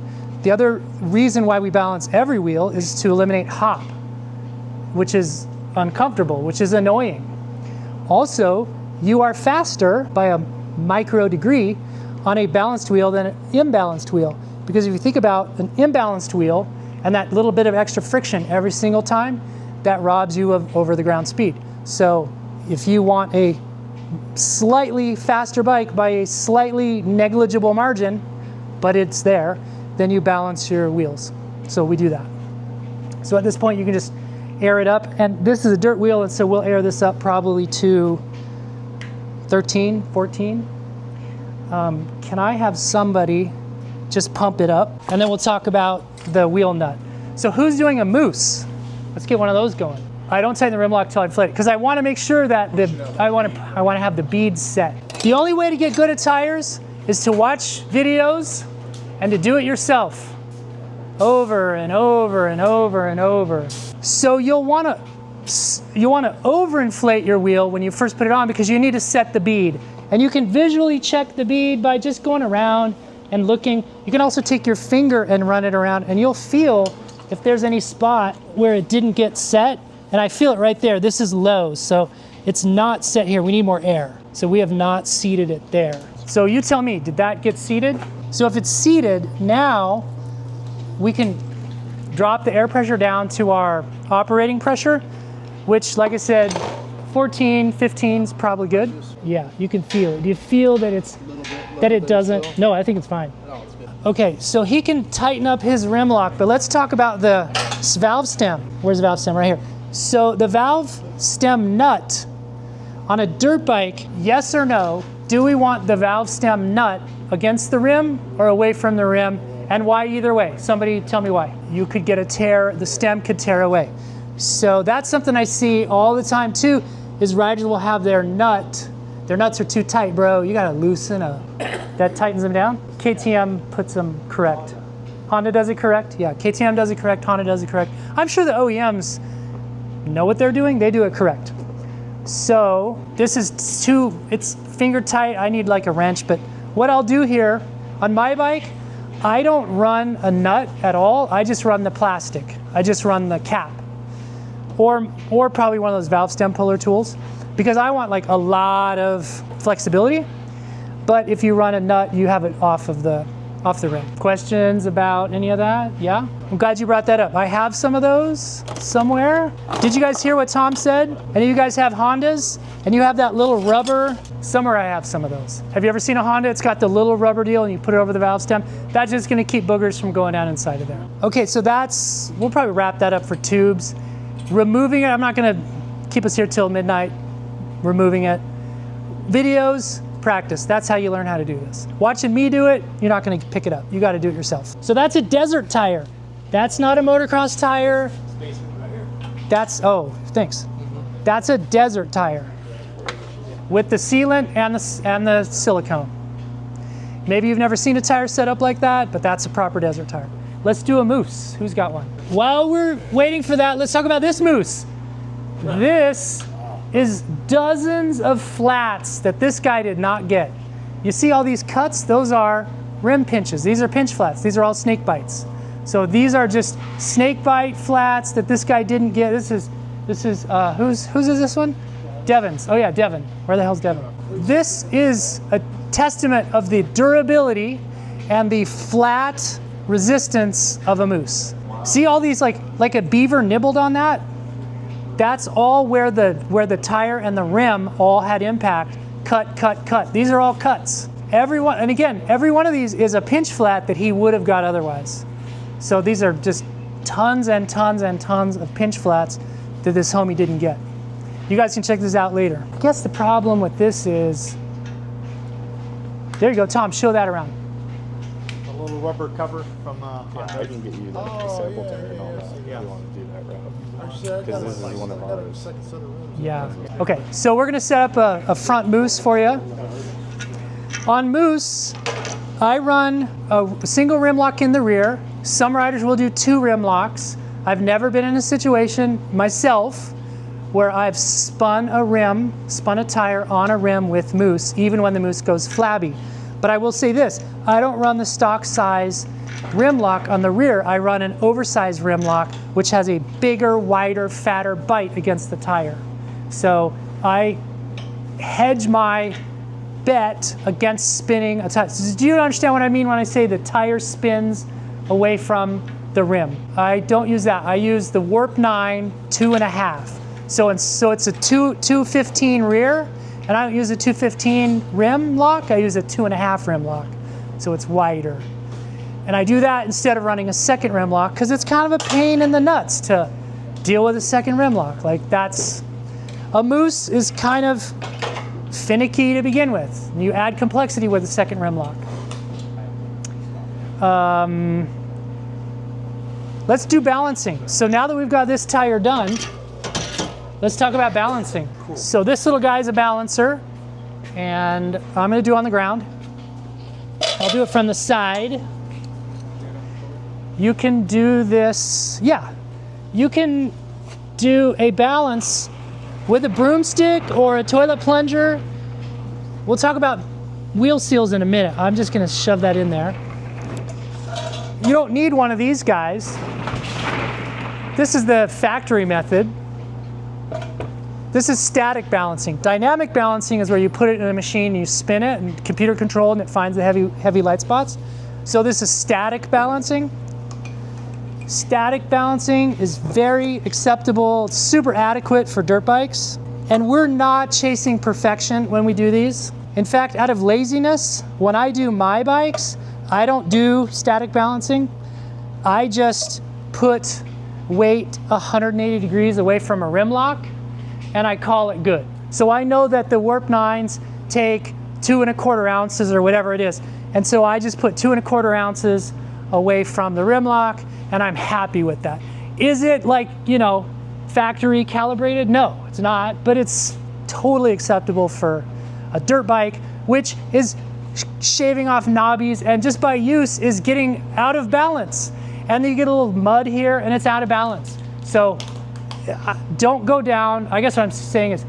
The other reason why we balance every wheel is to eliminate hop, which is uncomfortable, which is annoying. Also, you are faster by a micro degree on a balanced wheel than an imbalanced wheel. Because if you think about an imbalanced wheel and that little bit of extra friction every single time, that robs you of over the ground speed. So if you want a slightly faster bike by a slightly negligible margin, but it's there, then you balance your wheels. So we do that. So at this point you can just air it up, and this is a dirt wheel, and so we'll air this up probably to 13, 14. Can I have somebody just pump it up, and then we'll talk about the wheel nut. So who's doing a mousse? Let's get one of those going. I don't tighten the rim lock till I inflate it, because I want to make sure that I want to have the beads set. The only way to get good at tires is to watch videos and to do it yourself over and over and over and over. So you'll want to overinflate your wheel when you first put it on, because you need to set the bead. And you can visually check the bead by just going around and looking. You can also take your finger and run it around, and you'll feel if there's any spot where it didn't get set. And I feel it right there. This is low, so it's not set here. We need more air. So we have not seated it there. So you tell me, did that get seated? So if it's seated, now we can drop the air pressure down to our operating pressure, which, like I said, 14, 15 is probably good. Yeah, you can feel it. Do you feel that it's that it doesn't? No, I think it's fine. Okay, so he can tighten up his rim lock, but let's talk about the valve stem. Where's the valve stem? Right here. So the valve stem nut on a dirt bike, yes or no, do we want the valve stem nut against the rim or away from the rim? And why either way? Somebody tell me why. You could get a tear, the stem could tear away. So that's something I see all the time too, is riders will have their nuts are too tight, bro. You gotta loosen up. That tightens them down. KTM puts them correct. Honda does it correct? Yeah, KTM does it correct, Honda does it correct. I'm sure the OEMs know what they're doing, they do it correct. So this is it's finger tight, I need like a wrench, but what I'll do here, on my bike, I don't run a nut at all, I just run the plastic. I just run the cap. or probably one of those valve stem puller tools, because I want like a lot of flexibility. But if you run a nut, you have it off the rim. Questions about any of that? Yeah? I'm glad you brought that up. I have some of those somewhere. Did you guys hear what Tom said? Any of you guys have Hondas? And you have that little rubber? Somewhere I have some of those. Have you ever seen a Honda? It's got the little rubber deal and you put it over the valve stem. That's just gonna keep boogers from going down inside of there. Okay, so we'll probably wrap that up for tubes. Removing it, I'm not gonna keep us here till midnight. Removing it. Videos, practice. That's how you learn how to do this. Watching me do it, you're not gonna pick it up. You gotta do it yourself. So that's a desert tire. That's not a motocross tire. Oh, thanks. That's a desert tire with the sealant and the silicone. Maybe you've never seen a tire set up like that, but that's a proper desert tire. Let's do a Mousse. Who's got one? While we're waiting for that, let's talk about this Mousse. This is dozens of flats that this guy did not get. You see all these cuts? Those are rim pinches. These are pinch flats. These are all snake bites. So these are just snake bite flats that this guy didn't get. This is whose is this one? Devin's. Oh yeah, Devin. Where the hell's Devin? This is a testament of the durability and the flat resistance of a Mousse. See all these like a beaver nibbled on that? That's all where the tire and the rim all had impact. Cut, cut, cut. These are all cuts. Every one of these is a pinch flat that he would have got otherwise. So these are just tons and tons and tons of pinch flats that this homie didn't get. You guys can check this out later. I guess the problem with this is, there you go, Tom, show that around. A little rubber cover from I can get you the sample tire and all that if you want to do that route. Because this is one of ours. Yeah. Okay, so we're gonna set up a front Mousse for you. On Mousse, I run a single rim lock in the rear. Some riders will do 2 rim locks. I've never been in a situation myself where I've spun a tire on a rim with Mousse, even when the Mousse goes flabby. But I will say this, I don't run the stock size rim lock on the rear. I run an oversized rim lock, which has a bigger, wider, fatter bite against the tire. So I hedge my bet against spinning a tire. So do you understand what I mean when I say the tire spins away from the rim? I don't use that. I use the Warp 9 2.5. So it's a 215 rear, and I don't use a 215 rim lock. I use a 2.5 rim lock, so it's wider. And I do that instead of running a second rim lock because it's kind of a pain in the nuts to deal with a second rim lock. Like a Mousse is kind of finicky to begin with. You add complexity with a second rim lock. Let's do balancing. So now that we've got this tire done, let's talk about balancing. Cool. So this little guy is a balancer, and I'm gonna do on the ground. I'll do it from the side. You can do this, yeah. You can do a balance with a broomstick or a toilet plunger. We'll talk about wheel seals in a minute. I'm just gonna shove that in there. You don't need one of these guys. This is the factory method. This is static balancing. Dynamic balancing is where you put it in a machine and you spin it and computer controlled and it finds the heavy light spots. So this is static balancing. Static balancing is very acceptable, it's super adequate for dirt bikes. And we're not chasing perfection when we do these. In fact, out of laziness, when I do my bikes, I don't do static balancing. I just put weight 180 degrees away from a rim lock and I call it good. So I know that the Warp 9s take 2¼ ounces or whatever it is. And so I just put 2¼ ounces away from the rim lock and I'm happy with that. Is it like, factory calibrated? No, it's not, but it's totally acceptable for a dirt bike, which is shaving off knobbies and just by use is getting out of balance. And then you get a little mud here and it's out of balance. So don't go down. I guess what I'm saying is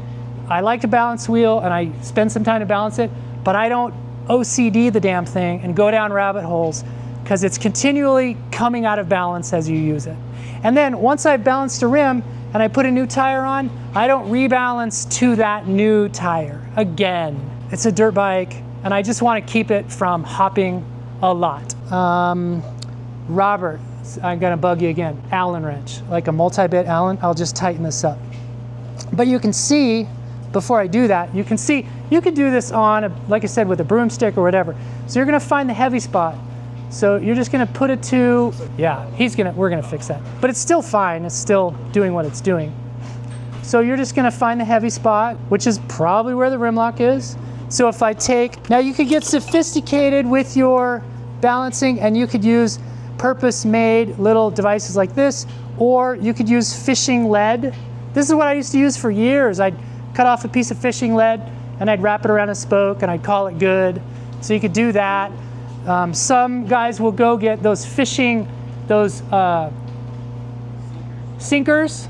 I like to balance wheel and I spend some time to balance it, but I don't OCD the damn thing and go down rabbit holes because it's continually coming out of balance as you use it. And then once I've balanced a rim and I put a new tire on, I don't rebalance to that new tire again. It's a dirt bike, and I just want to keep it from hopping a lot. Robert, I'm gonna bug you again. Allen wrench, like a multi-bit Allen. I'll just tighten this up. But you can see, before I do that, you can see, you could do this on, like I said, with a broomstick or whatever. So you're gonna find the heavy spot. So you're just gonna put it to, yeah, we're gonna fix that. But it's still fine, it's still doing what it's doing. So you're just gonna find the heavy spot, which is probably where the rim lock is. So if I take, now you could get sophisticated with your balancing, and you could use purpose-made little devices like this, or you could use fishing lead. This is what I used to use for years. I'd cut off a piece of fishing lead and I'd wrap it around a spoke and I'd call it good. So you could do that. Some guys will go get those sinkers,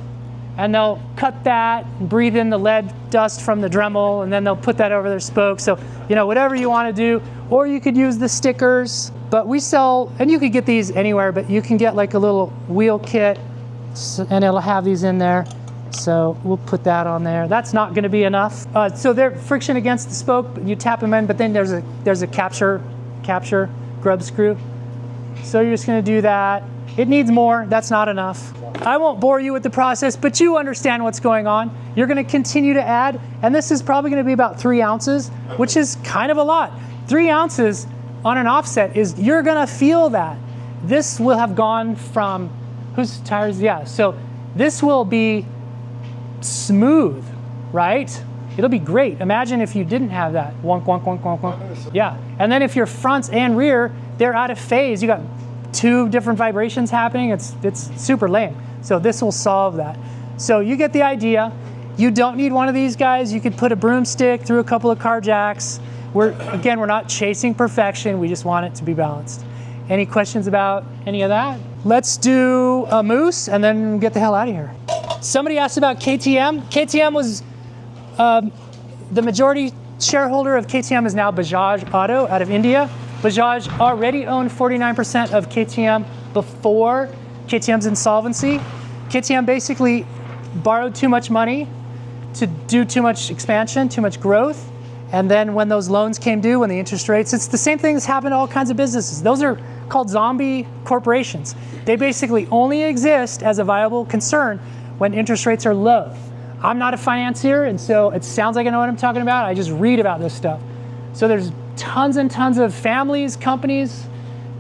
and they'll cut that and breathe in the lead dust from the Dremel, and then they'll put that over their spoke. So, you know, whatever you want to do, or you could use the stickers. But we sell, and you could get these anywhere, but you can get like a little wheel kit, and it'll have these in there. So we'll put that on there. That's not going to be enough. So they're friction against the spoke, you tap them in, but then there's a capture grub screw. So you're just going to do that. It needs more. That's not enough. I won't bore you with the process, but you understand what's going on. You're going to continue to add, and this is probably going to be about 3 ounces, which is kind of a lot. 3 ounces on an offset is, you're going to feel that. This will have gone from, whose tires? Yeah, so this will be smooth, right? It'll be great. Imagine if you didn't have that. Wonk, wonk, wonk, wonk, wonk. Yeah, and then if your fronts and rear, they're out of phase, you got 2 different vibrations happening, it's super lame. So this will solve that. So you get the idea. You don't need one of these guys. You could put a broomstick through a couple of car jacks. We're not chasing perfection. We just want it to be balanced. Any questions about any of that? Let's do a Mousse and then get the hell out of here. Somebody asked about KTM. KTM was, the majority shareholder of KTM is now Bajaj Auto out of India. Bajaj already owned 49% of KTM before KTM's insolvency. KTM basically borrowed too much money to do too much expansion, too much growth. And then when those loans came due, when the interest rates, it's the same thing that's happened to all kinds of businesses. Those are called zombie corporations. They basically only exist as a viable concern when interest rates are low. I'm not a financier, and so it sounds like I know what I'm talking about. I just read about this stuff. So there's tons and tons of families, companies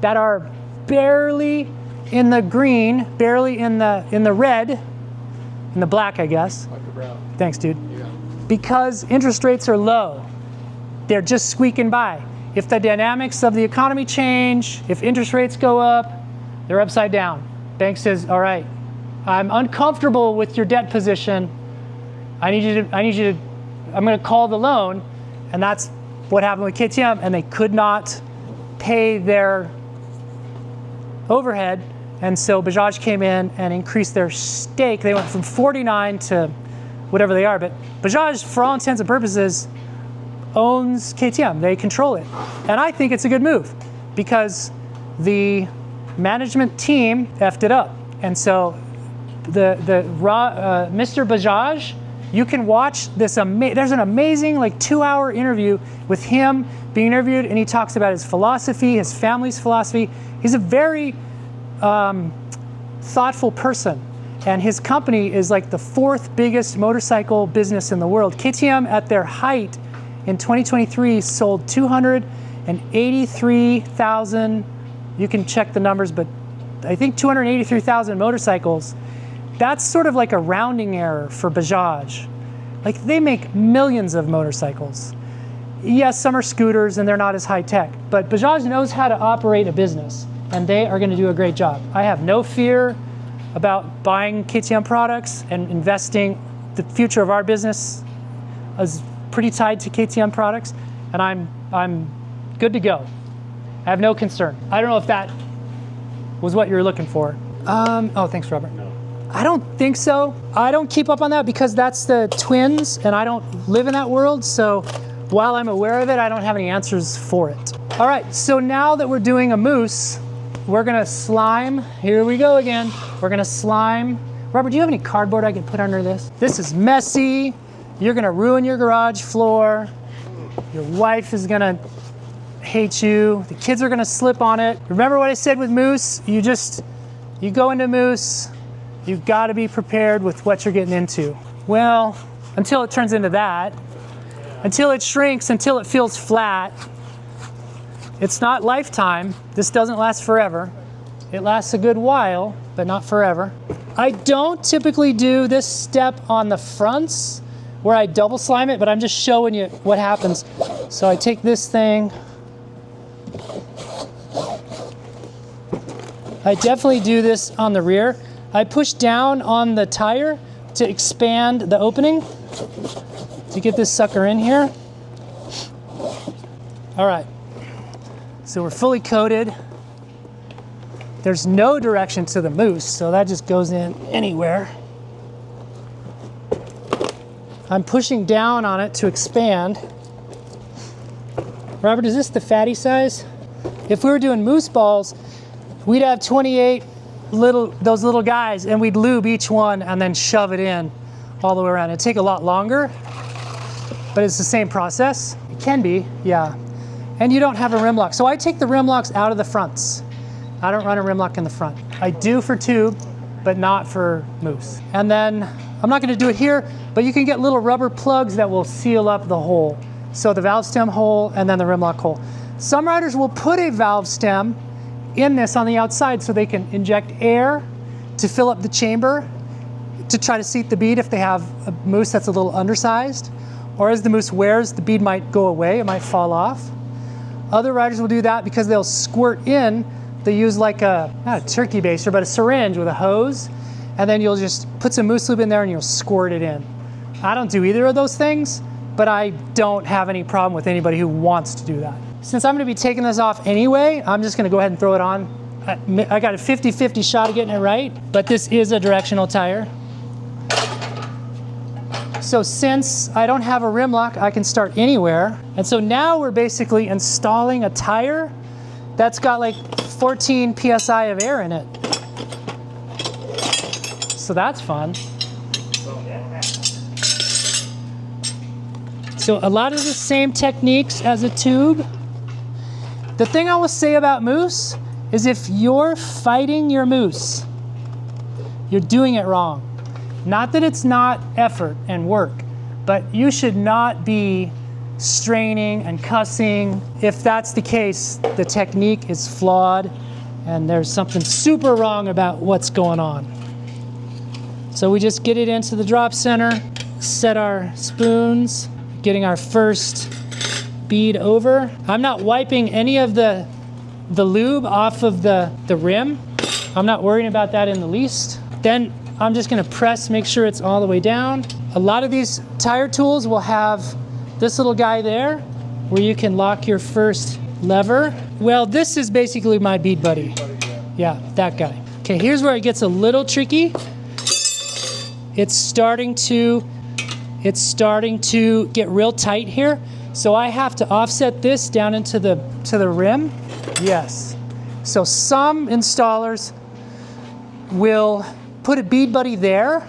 that are barely in the green, barely in the red, in the black, I guess. Like your brow. Thanks, dude. Yeah. Because interest rates are low. They're just squeaking by. If the dynamics of the economy change, if interest rates go up, they're upside down. Bank says, all right, I'm uncomfortable with your debt position. I'm gonna call the loan. And that's what happened with KTM, and they could not pay their overhead. And so Bajaj came in and increased their stake. They went from 49 to whatever they are, but Bajaj, for all intents and purposes, owns KTM. They control it. And I think it's a good move because the management team effed it up. And so Mr. Bajaj, you can watch this, there's an amazing like 2-hour interview with him being interviewed, and he talks about his philosophy, his family's philosophy. He's a very thoughtful person, and his company is like the 4th biggest motorcycle business in the world. KTM at their height in 2023 sold 283,000, you can check the numbers, but I think 283,000 motorcycles. That's sort of like a rounding error for Bajaj. Like, they make millions of motorcycles. Yes, some are scooters and they're not as high tech, but Bajaj knows how to operate a business, and they are going to do a great job. I have no fear about buying KTM products and investing. The future of our business is pretty tied to KTM products, and I'm good to go. I have no concern. I don't know if that was what you're looking for. Oh, thanks, Robert. No. I don't think so. I don't keep up on that because that's the twins, and I don't live in that world. So while I'm aware of it, I don't have any answers for it. All right, so now that we're doing a Mousse, we're gonna slime. Here we go again. We're gonna slime Robert, do you have any cardboard I could put under this? This is messy. You're gonna ruin your garage floor. Your wife is gonna hate you. The kids are gonna slip on it. Remember what I said with Mousse? You go into Mousse, you've gotta be prepared with what you're getting into. Well, until it turns into that, until it shrinks, until it feels flat. It's not lifetime. This doesn't last forever. It lasts a good while, but not forever. I don't typically do this step on the fronts where I double slime it, but I'm just showing you what happens. So I take this thing. I definitely do this on the rear. I push down on the tire to expand the opening to get this sucker in here. All right, so we're fully coated. There's no direction to the Mousse, so that just goes in anywhere. I'm pushing down on it to expand. Robert, is this the fatty size? If we were doing Mousse balls, we'd have 28 those little guys, and we'd lube each one and then shove it in all the way around. It'd take a lot longer, but it's the same process. It can be, yeah. And you don't have a rim lock. So I take the rim locks out of the fronts. I don't run a rim lock in the front. I do for tube, but not for Mousse. And then, I'm not gonna do it here, but you can get little rubber plugs that will seal up the hole. So the valve stem hole and then the rim lock hole. Some riders will put a valve stem in this on the outside so they can inject air to fill up the chamber to try to seat the bead if they have a Mousse that's a little undersized. Or as the Mousse wears, the bead might go away, it might fall off. Other riders will do that because they'll squirt in. They use like not a turkey baster, but a syringe with a hose, and then you'll just put some Mousse lube in there and you'll squirt it in. I don't do either of those things, but I don't have any problem with anybody who wants to do that. Since I'm gonna be taking this off anyway, I'm just gonna go ahead and throw it on. I got a 50-50 shot of getting it right, but this is a directional tire. So since I don't have a rim lock, I can start anywhere. And so now we're basically installing a tire that's got like 14 PSI of air in it. So that's fun. So a lot of the same techniques as a tube. The thing I will say about Mousse is if you're fighting your Mousse, you're doing it wrong. Not that it's not effort and work, but you should not be straining and cussing. If that's the case, the technique is flawed and there's something super wrong about what's going on. So we just get it into the drop center, set our spoons, getting our first bead over. I'm not wiping any of the lube off of the rim. I'm not worrying about that in the least. Then I'm just gonna press, make sure it's all the way down. A lot of these tire tools will have this little guy there where you can lock your first lever. Well, this is basically my bead buddy. Yeah, that guy. Okay, here's where it gets a little tricky. It's starting to get real tight here. So I have to offset this down into the rim. Yes. So some installers will put a bead buddy there.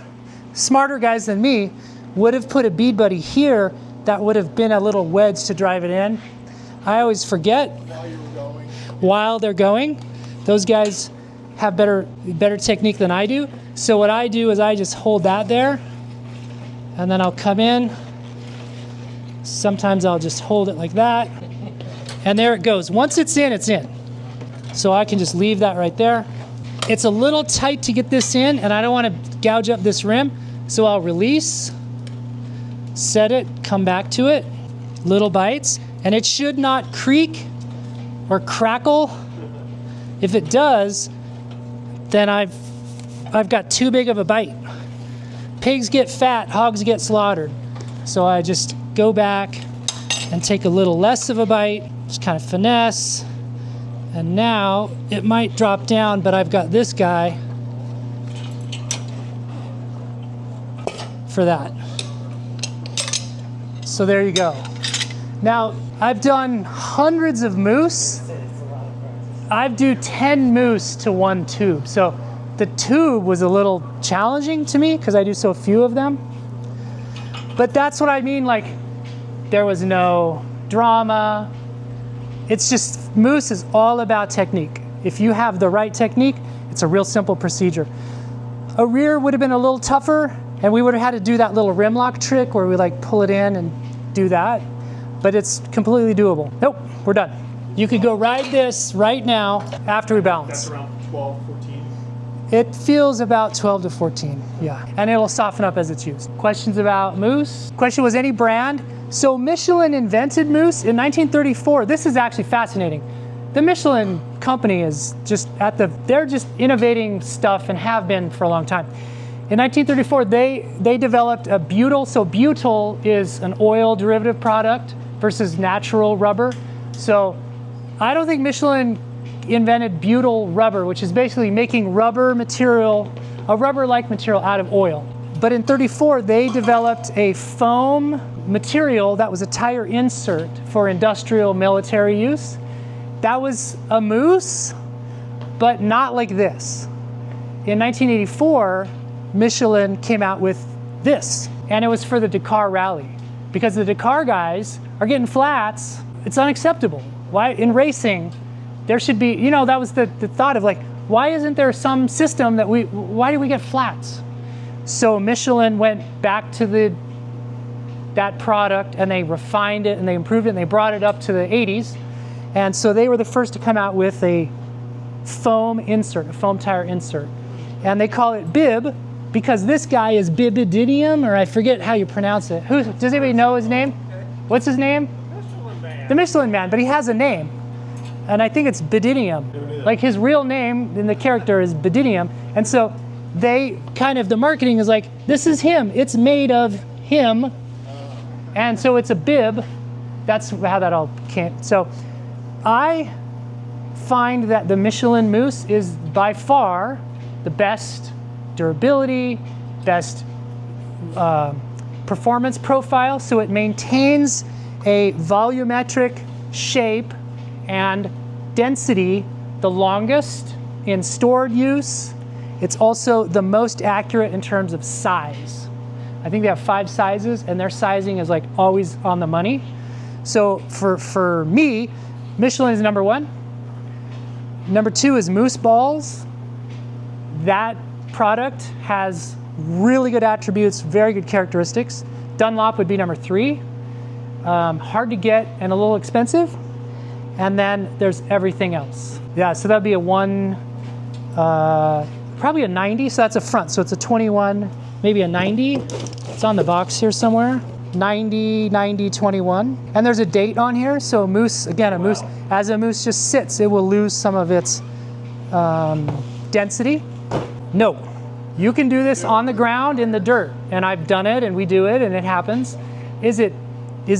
Smarter guys than me would have put a bead buddy here that would have been a little wedge to drive it in. I always forget while they're going. Those guys have better technique than I do. So what I do is I just hold that there and then I'll come in. Sometimes I'll just hold it like that. And there it goes. Once it's in, it's in. So I can just leave that right there. It's a little tight to get this in and I don't want to gouge up this rim. So I'll release, set it, come back to it, little bites, and it should not creak or crackle. If it does, then I've got too big of a bite. Pigs get fat, hogs get slaughtered. So I just go back and take a little less of a bite, just kind of finesse. And now it might drop down, but I've got this guy for that. So there you go. Now, I've done hundreds of Mousse. I do 10 Mousse to one tube. So the tube was a little challenging to me because I do so few of them. But that's what I mean, like, there was no drama. It's just, Mousse is all about technique. If you have the right technique, it's a real simple procedure. A rear would have been a little tougher, and we would have had to do that little rim lock trick where we like pull it in and do that, but it's completely doable. Nope, we're done. You could go ride this right now after we balance. That's around 12, 14. It feels about 12 to 14, yeah. And it'll soften up as it's used. Questions about Mousse? Question was any brand? So Michelin invented Mousse in 1934. This is actually fascinating. The Michelin company is just they're just innovating stuff and have been for a long time. In 1934, they developed a butyl. So butyl is an oil derivative product versus natural rubber. So I don't think Michelin invented butyl rubber, which is basically making rubber material, a rubber-like material out of oil. But in 34, they developed a foam material that was a tire insert for industrial military use. That was a Mousse, but not like this. In 1984, Michelin came out with this, and it was for the Dakar rally. Because the Dakar guys are getting flats, it's unacceptable. Why, in racing, there should be, you know, that was the thought of like, why isn't there some system that why do we get flats? So Michelin went back to that product and they refined it and they improved it and they brought it up to the 80s. And so they were the first to come out with a foam insert, a foam tire insert. And they call it bib because this guy is Bibidium, or I forget how you pronounce it. Does anybody know his name? What's his name? Michelin Man. The Michelin Man, but he has a name. And I think it's Bididium. Like his real name in the character is Bididium. And so they kind of, the marketing is like, this is him. It's made of him. And so it's a bib. That's how that all came. So I find that the Michelin Mousse is by far the best durability, best performance profile. So it maintains a volumetric shape and density the longest in stored use. It's also the most accurate in terms of size. I think they have 5 sizes and their sizing is like always on the money. So for me, Michelin is number 1. Number 2 is Mousse balls. That product has really good attributes, very good characteristics. Dunlop would be number 3. Hard to get and a little expensive. And then there's everything else. Yeah, so that'd be a probably a 90, so that's a front. So it's a 21, maybe a 90. It's on the box here somewhere. 90, 90, 21. And there's a date on here. So Mousse, again, a Mousse, as a Mousse just sits, it will lose some of its density. No, you can do this on the ground in the dirt. And I've done it and we do it and it happens. Is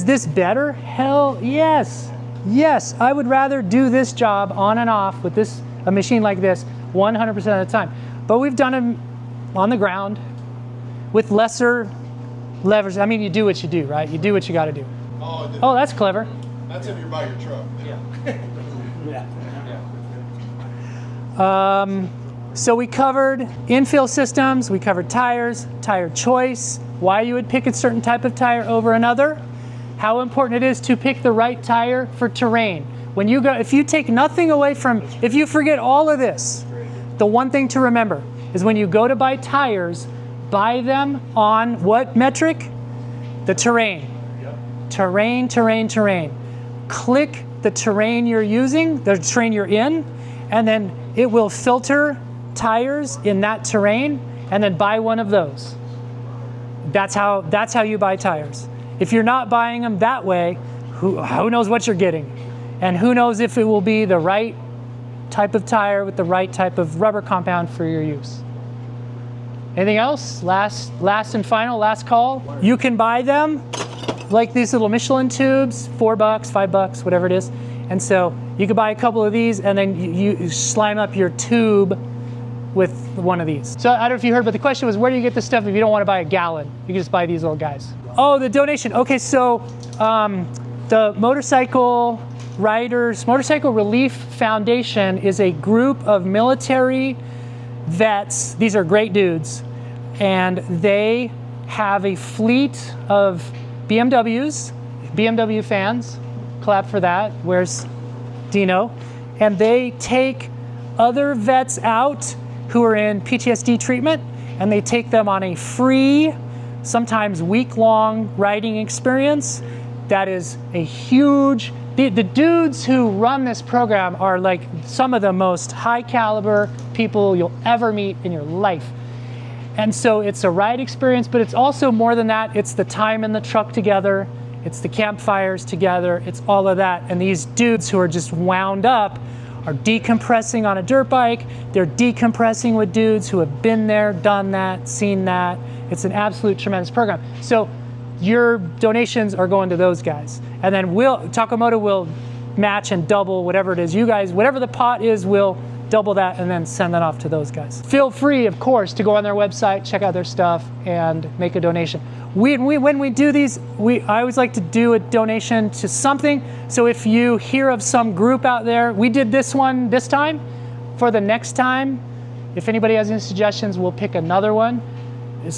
this better? Hell yes. Yes, I would rather do this job on and off with a machine like this 100% of the time. But we've done them on the ground with lesser levers. I mean, you do what you do, right? You do what you got to do. Oh, that's clever. That's if you buy your truck. So we covered infill systems, we covered tires, tire choice, why you would pick a certain type of tire over another, how important it is to pick the right tire for terrain. When you go, if you take nothing away from, if you forget all of this, the one thing to remember is when you go to buy tires, buy them on what metric? The terrain. Terrain, terrain, terrain. Click the terrain you're using, the terrain you're in, and then it will filter tires in that terrain, and then buy one of those. That's how you buy tires. If you're not buying them that way, who knows what you're getting? And who knows if it will be the right type of tire with the right type of rubber compound for your use. Anything else? Last and final, last call. You can buy them like these little Michelin tubes, $4, $5, whatever it is. And so you could buy a couple of these and then you slime up your tube with one of these. So I don't know if you heard, but the question was, where do you get this stuff if you don't want to buy a gallon? You can just buy these little guys. Oh, the donation. Okay, so the Motorcycle Relief Foundation is a group of military vets. These are great dudes, and they have a fleet of BMWs. BMW fans, clap for that. Where's Dino? And they take other vets out who are in PTSD treatment, and they take them on a free, sometimes week-long riding experience. That is a huge, the dudes who run this program are like some of the most high caliber people you'll ever meet in your life. And so it's a ride experience, but it's also more than that. It's the time in the truck together, it's the campfires together, it's all of that. And these dudes who are just wound up are decompressing on a dirt bike. They're decompressing with dudes who have been there, done that, seen that. It's an absolute tremendous program. So your donations are going to those guys. And then Tacomoto will match and double whatever it is. You guys, whatever the pot is, we'll double that and then send that off to those guys. Feel free, of course, to go on their website, check out their stuff, and make a donation. When we do these, I always like to do a donation to something. So if you hear of some group out there, we did this one this time. For the next time, if anybody has any suggestions, we'll pick another one.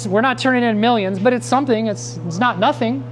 We're not turning in millions, but it's something. It's not nothing.